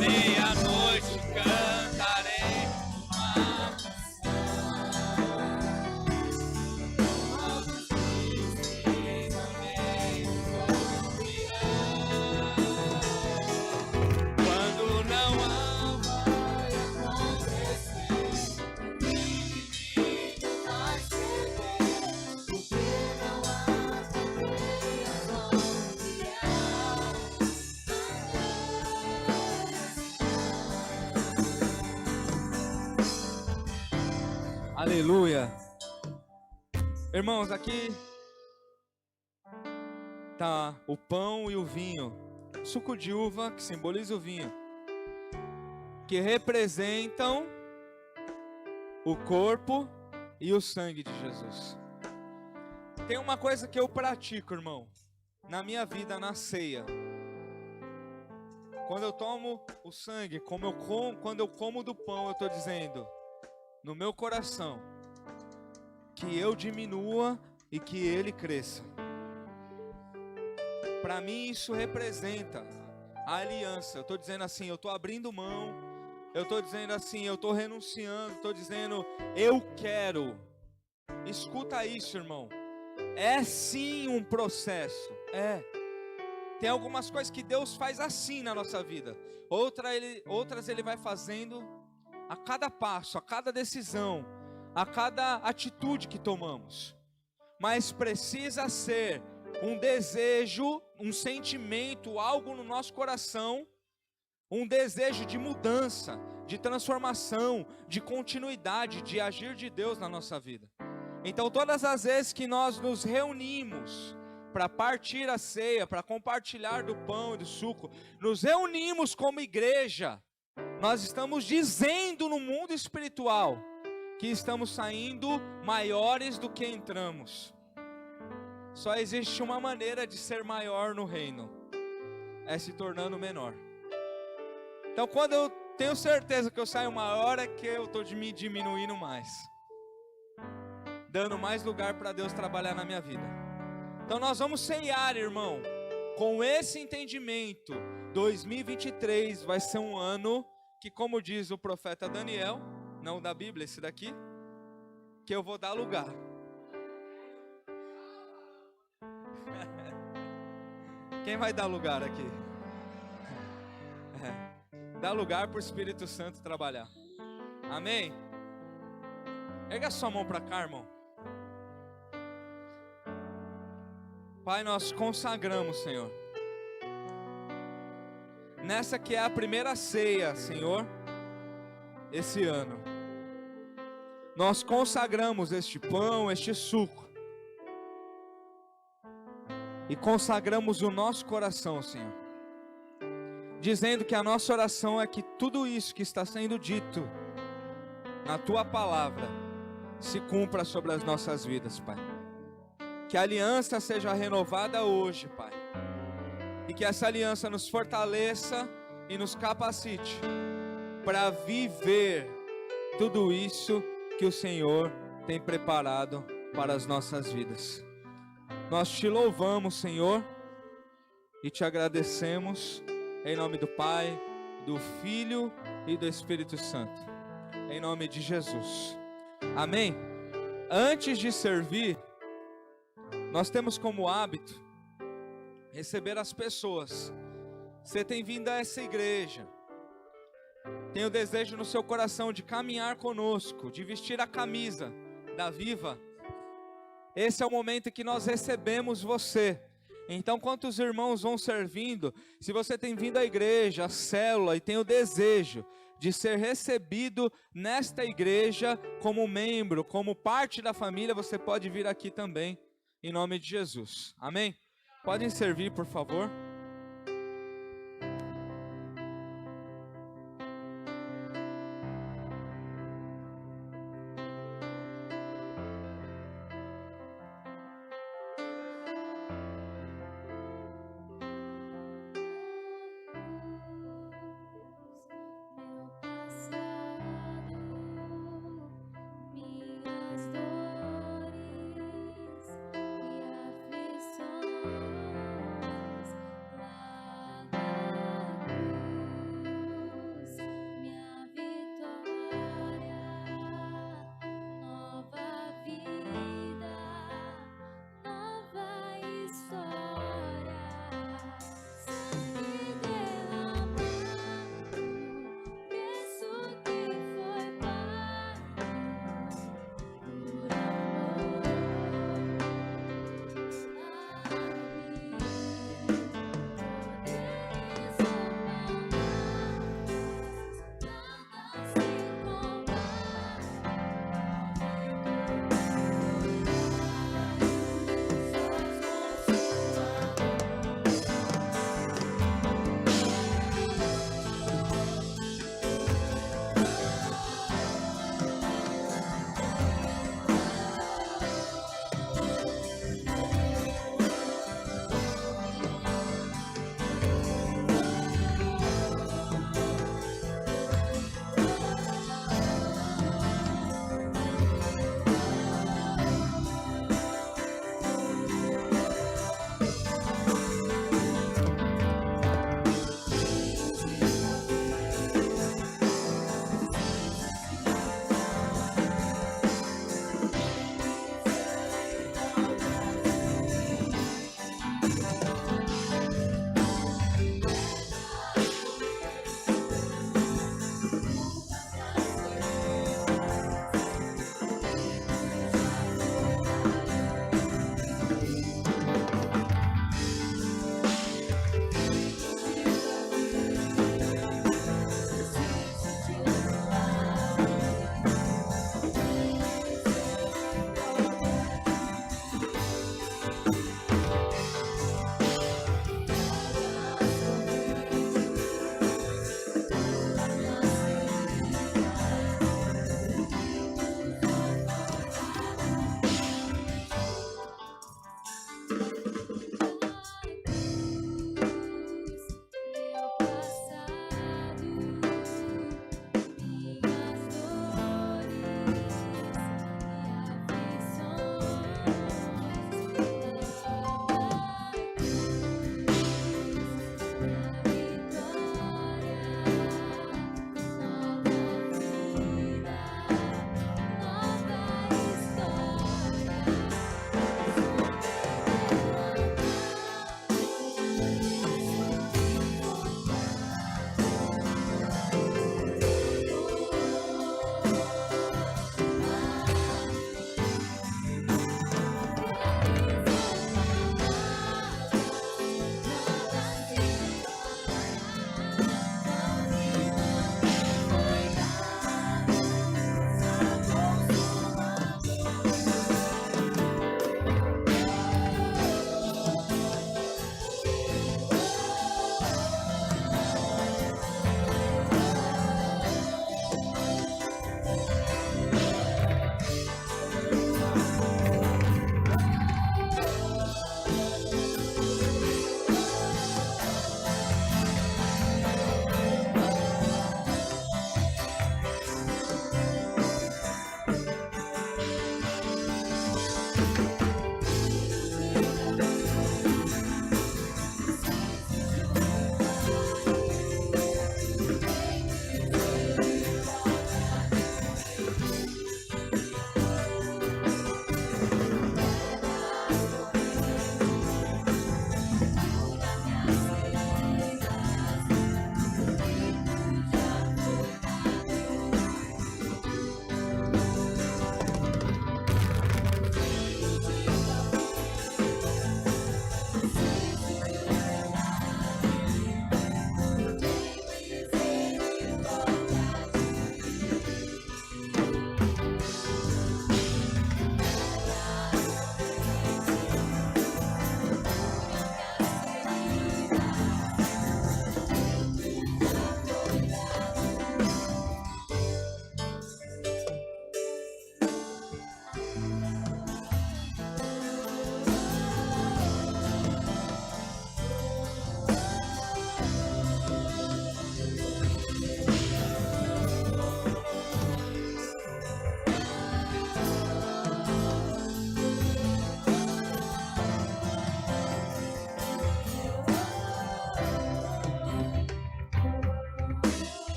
Meia-noite cantarei uma quando não há vai acontecer, vai ser porque não há compreensão Aleluia. Irmãos, aqui tá o pão e o vinho, suco de uva que simboliza o vinho, que representam o corpo e o sangue de Jesus. Tem uma coisa que eu pratico, irmão, na minha vida, na ceia. Quando eu tomo o sangue, quando eu como do pão, eu estou dizendo no meu coração que eu diminua e que ele cresça. Para mim isso representa a aliança. Eu estou dizendo assim, eu estou abrindo mão. Eu estou dizendo assim, eu estou renunciando. Estou dizendo, eu quero. Escuta isso, irmão. É sim um processo. Tem algumas coisas que Deus faz assim na nossa vida. Outras ele vai fazendo a cada passo, a cada decisão, a cada atitude que tomamos. Mas precisa ser um desejo, um sentimento, algo no nosso coração, um desejo de mudança, de transformação, de continuidade, de agir de Deus na nossa vida. Então todas as vezes que nós nos reunimos para partir a ceia, para compartilhar do pão e do suco, nos reunimos como igreja, nós estamos dizendo no mundo espiritual que estamos saindo maiores do que entramos. Só existe uma maneira de ser maior no reino, é se tornando menor. Então quando eu tenho certeza que eu saio maior, é que eu estou me diminuindo mais, dando mais lugar para Deus trabalhar na minha vida. Então nós vamos ceiar, irmão, com esse entendimento. 2023 vai ser um ano que, como diz o profeta Daniel, não da Bíblia, esse daqui, que eu vou dar lugar. Quem vai dar lugar aqui? Dá lugar para o Espírito Santo trabalhar. Amém? Erga sua mão para cá, irmão. Pai, nós consagramos, Senhor, nessa que é a primeira ceia, Senhor, esse ano. Nós consagramos este pão, este suco, e consagramos o nosso coração, Senhor, dizendo que a nossa oração é que tudo isso que está sendo dito na Tua palavra se cumpra sobre as nossas vidas, Pai. Que a aliança seja renovada hoje, Pai, e que essa aliança nos fortaleça e nos capacite para viver tudo isso que o Senhor tem preparado para as nossas vidas. Nós te louvamos, Senhor, e te agradecemos em nome do Pai, do Filho e do Espírito Santo, em nome de Jesus. Amém? Antes de servir, nós temos como hábito receber as pessoas. Você tem vindo a essa igreja, tem o desejo no seu coração de caminhar conosco, de vestir a camisa da Viva. Esse é o momento em que nós recebemos você. Então, enquanto os irmãos vão servindo, se você tem vindo à igreja, à célula, e tem o desejo de ser recebido nesta igreja como membro, como parte da família, você pode vir aqui também, em nome de Jesus. Amém? Podem servir, por favor. Minhas dores e aflições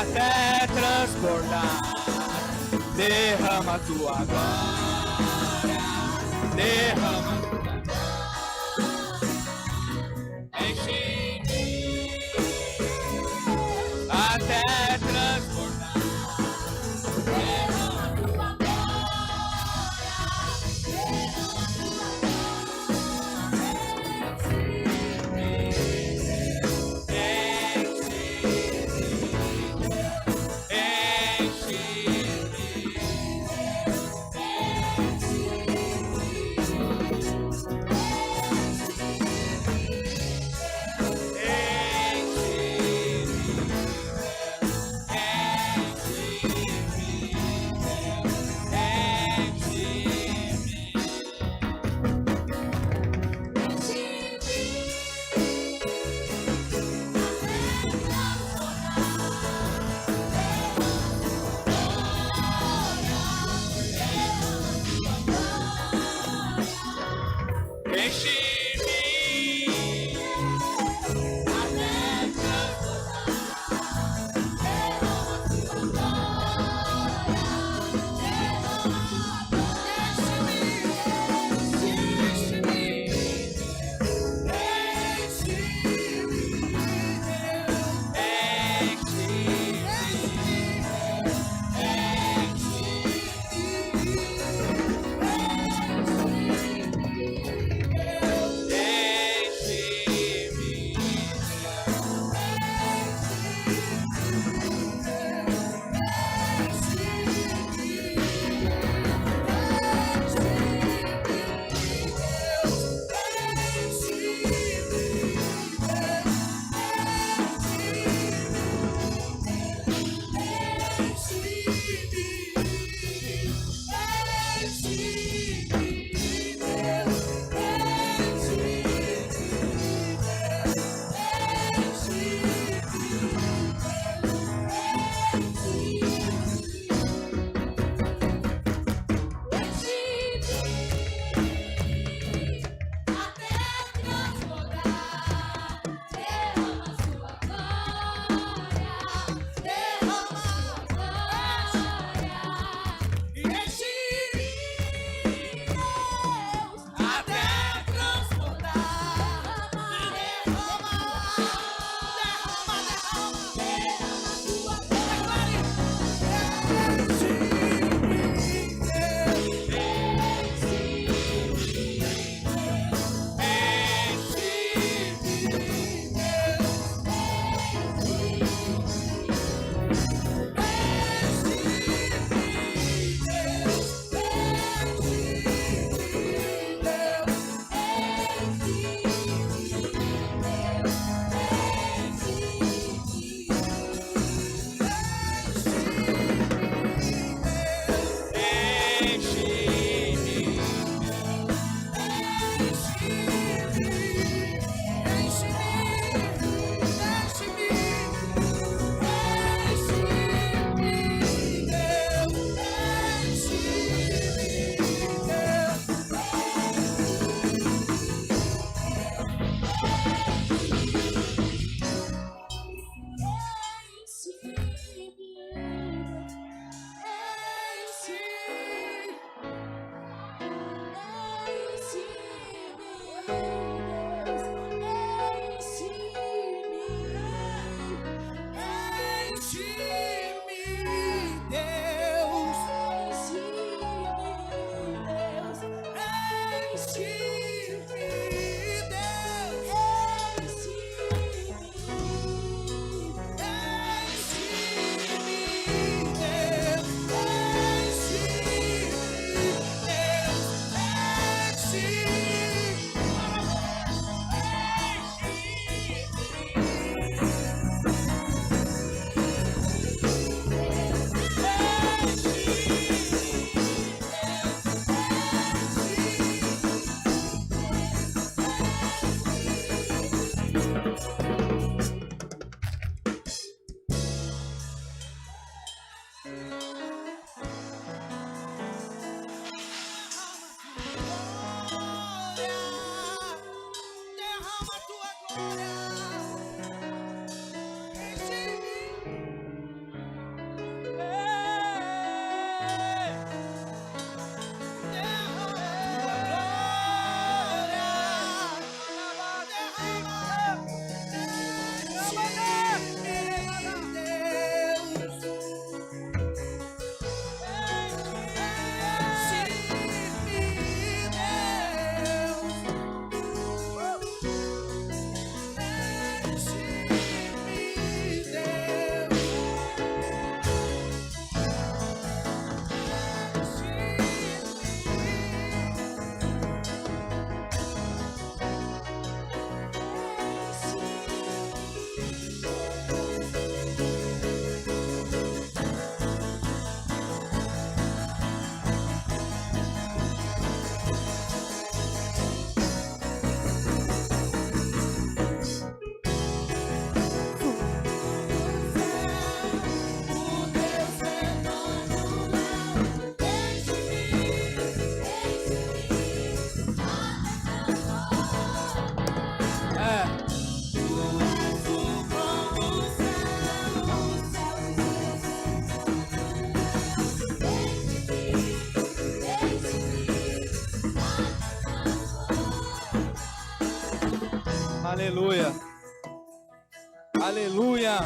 até transbordar. Derrama tua glória, derrama tua glória, enche-me até transbordar. Derrama tua glória, derrama tua Aleluia. Aleluia.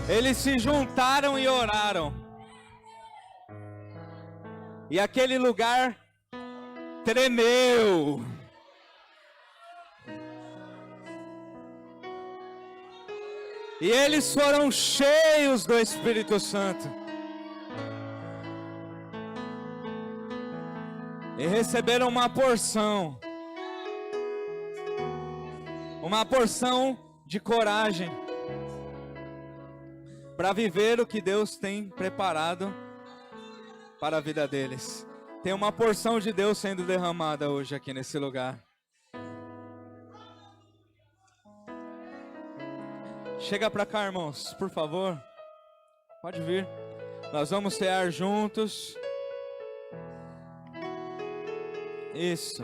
Eles se juntaram e oraram. E aquele lugar tremeu. E eles foram cheios do Espírito Santo. E receberam uma porção de coragem para viver o que Deus tem preparado para a vida deles. Tem uma porção de Deus sendo derramada hoje aqui nesse lugar. Chega para cá, irmãos, por favor. Pode vir. Nós vamos cear juntos. Isso.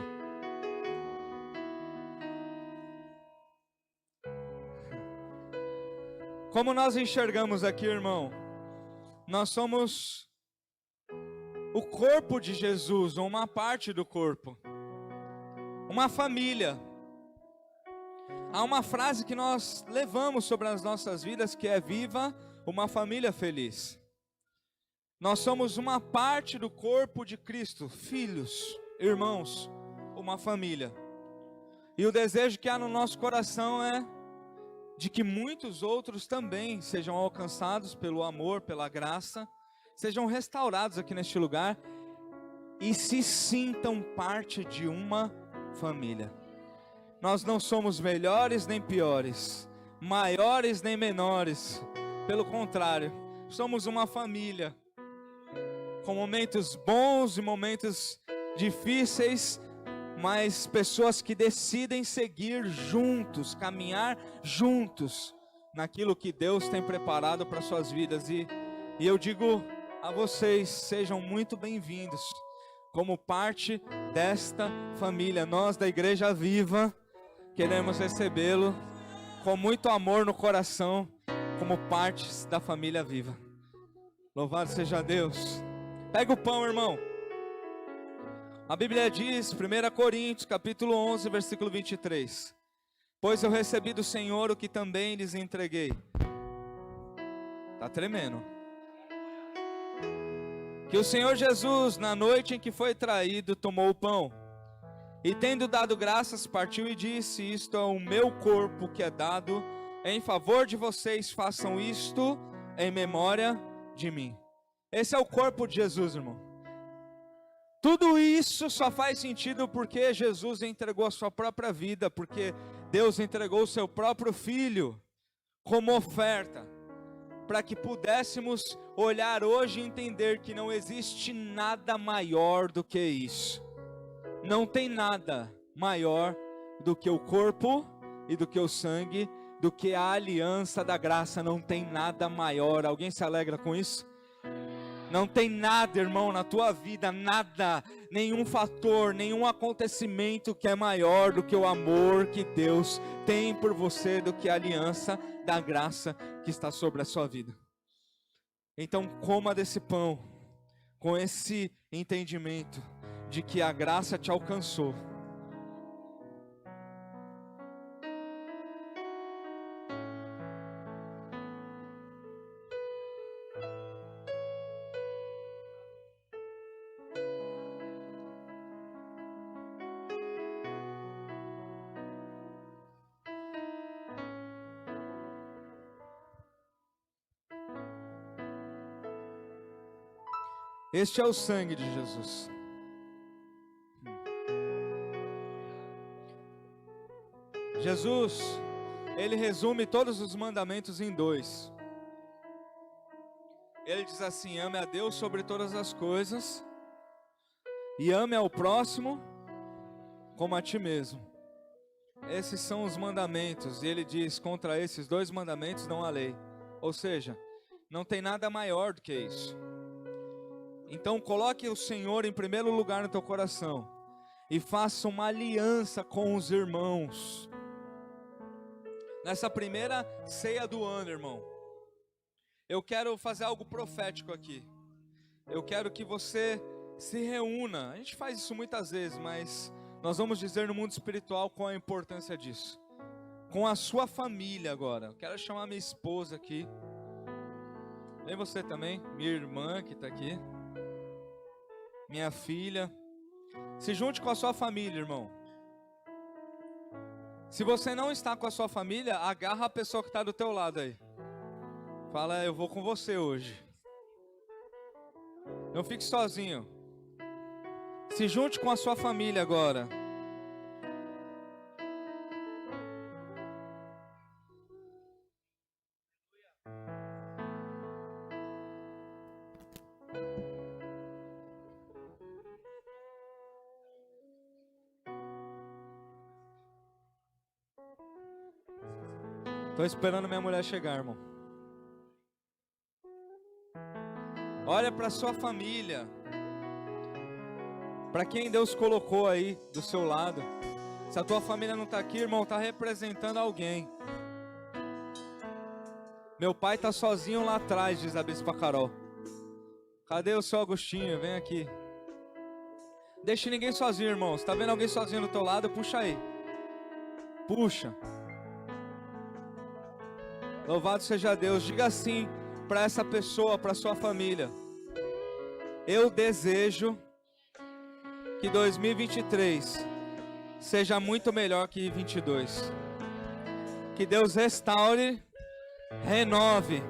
Como nós enxergamos aqui, irmão? Nós somos o corpo de Jesus, ou uma parte do corpo. Uma família. Há uma frase que nós levamos sobre as nossas vidas que é: viva uma família feliz. Nós somos uma parte do corpo de Cristo, filhos, irmãos, uma família. E o desejo que há no nosso coração é de que muitos outros também sejam alcançados pelo amor, pela graça, sejam restaurados aqui neste lugar e se sintam parte de uma família. Nós não somos melhores nem piores, maiores nem menores. Pelo contrário, somos uma família, com momentos bons e momentos difíceis, mas pessoas que decidem seguir juntos, caminhar juntos, naquilo que Deus tem preparado para suas vidas. E eu digo a vocês, sejam muito bem-vindos, como parte desta família. Nós da Igreja Viva queremos recebê-lo com muito amor no coração, como partes da família viva. Louvado seja Deus. Pega o pão, irmão. A Bíblia diz, 1 Coríntios, capítulo 11, versículo 23. Pois eu recebi do Senhor o que também lhes entreguei. Tá tremendo. Que o Senhor Jesus, na noite em que foi traído, tomou o pão. E tendo dado graças, partiu e disse: isto é o meu corpo que é dado em favor de vocês, façam isto em memória de mim. Esse é o corpo de Jesus, irmão. Tudo isso só faz sentido porque Jesus entregou a sua própria vida, porque Deus entregou o seu próprio Filho como oferta, para que pudéssemos olhar hoje e entender que não existe nada maior do que isso. Não tem nada maior do que o corpo e do que o sangue, do que a aliança da graça. Não tem nada maior. Alguém se alegra com isso? Não tem nada, irmão, na tua vida, nada, nenhum fator, nenhum acontecimento que é maior do que o amor que Deus tem por você, do que a aliança da graça que está sobre a sua vida. Então coma desse pão, com esse entendimento de que a graça te alcançou. Este é o sangue de Jesus. Jesus, ele resume todos os mandamentos em 2. Ele diz assim: ame a Deus sobre todas as coisas e ame ao próximo como a ti mesmo. Esses são os mandamentos. E ele diz: contra esses 2 mandamentos não há lei. Ou seja, não tem nada maior do que isso. Então coloque o Senhor em primeiro lugar no teu coração e faça uma aliança com os irmãos. Nessa primeira ceia do ano, irmão, eu quero fazer algo profético aqui. Eu quero que você se reúna. A gente faz isso muitas vezes, mas nós vamos dizer no mundo espiritual qual a importância disso. Com a sua família agora. Eu quero chamar minha esposa aqui. Vem você também, minha irmã que está aqui. Minha filha. Se junte com a sua família, irmão. Se você não está com a sua família, agarra a pessoa que está do teu lado aí. Fala, eu vou com você hoje. Não fique sozinho. Se junte com a sua família agora. Estou esperando minha mulher chegar, irmão. Olha para sua família. Para quem Deus colocou aí do seu lado. Se a tua família não está aqui, irmão, está representando alguém. Meu pai está sozinho lá atrás, diz a Bispa Carol. Cadê o seu Agostinho? Vem aqui. Deixe ninguém sozinho, irmão. Se está vendo alguém sozinho do teu lado, puxa aí. Puxa. Louvado seja Deus. Diga assim para essa pessoa, para sua família. Eu desejo que 2023 seja muito melhor que 2022. Que Deus restaure, renove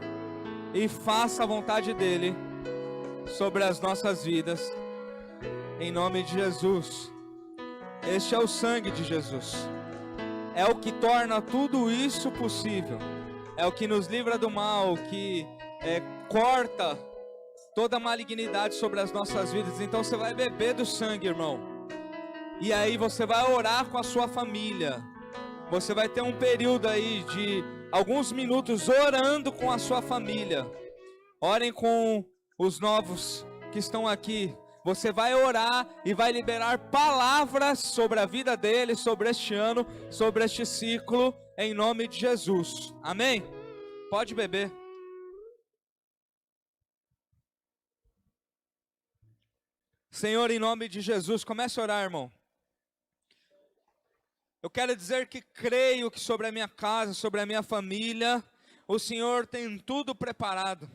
e faça a vontade dEle sobre as nossas vidas. Em nome de Jesus. Este é o sangue de Jesus. É o que torna tudo isso possível. É o que nos livra do mal, que corta toda a malignidade sobre as nossas vidas. Então você vai beber do sangue, irmão. E aí você vai orar com a sua família. Você vai ter um período aí de alguns minutos orando com a sua família. Orem com os novos que estão aqui. Você vai orar e vai liberar palavras sobre a vida deles, sobre este ano, sobre este ciclo, em nome de Jesus. Amém? Pode beber. Senhor, em nome de Jesus, comece a orar, irmão. Eu quero dizer que creio que sobre a minha casa, sobre a minha família, o Senhor tem tudo preparado.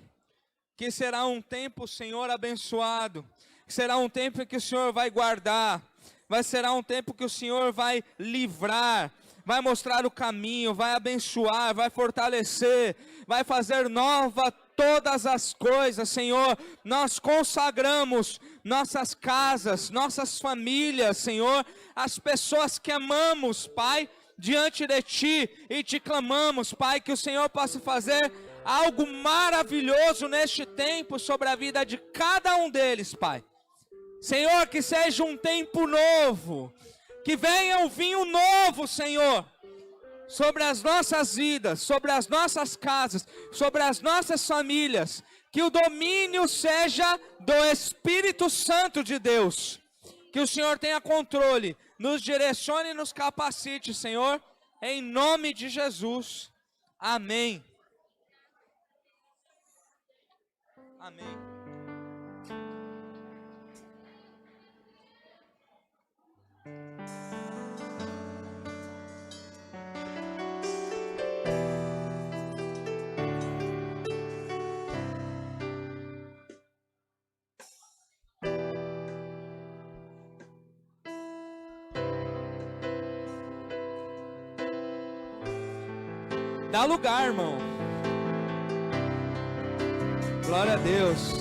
Que será um tempo, Senhor, abençoado. Que será um tempo em que o Senhor vai guardar. Será um tempo que o Senhor vai livrar. Vai mostrar o caminho, vai abençoar, vai fortalecer, vai fazer nova todas as coisas, Senhor. Nós consagramos nossas casas, nossas famílias, Senhor, as pessoas que amamos, Pai, diante de Ti, e te clamamos, Pai, que o Senhor possa fazer algo maravilhoso neste tempo sobre a vida de cada um deles, Pai. Senhor, que seja um tempo novo, que venha um vinho novo, Senhor, sobre as nossas vidas, sobre as nossas casas, sobre as nossas famílias. Que o domínio seja do Espírito Santo de Deus. Que o Senhor tenha controle, nos direcione e nos capacite, Senhor, em nome de Jesus. Amém. Amém. Dá lugar, irmão. Glória a Deus.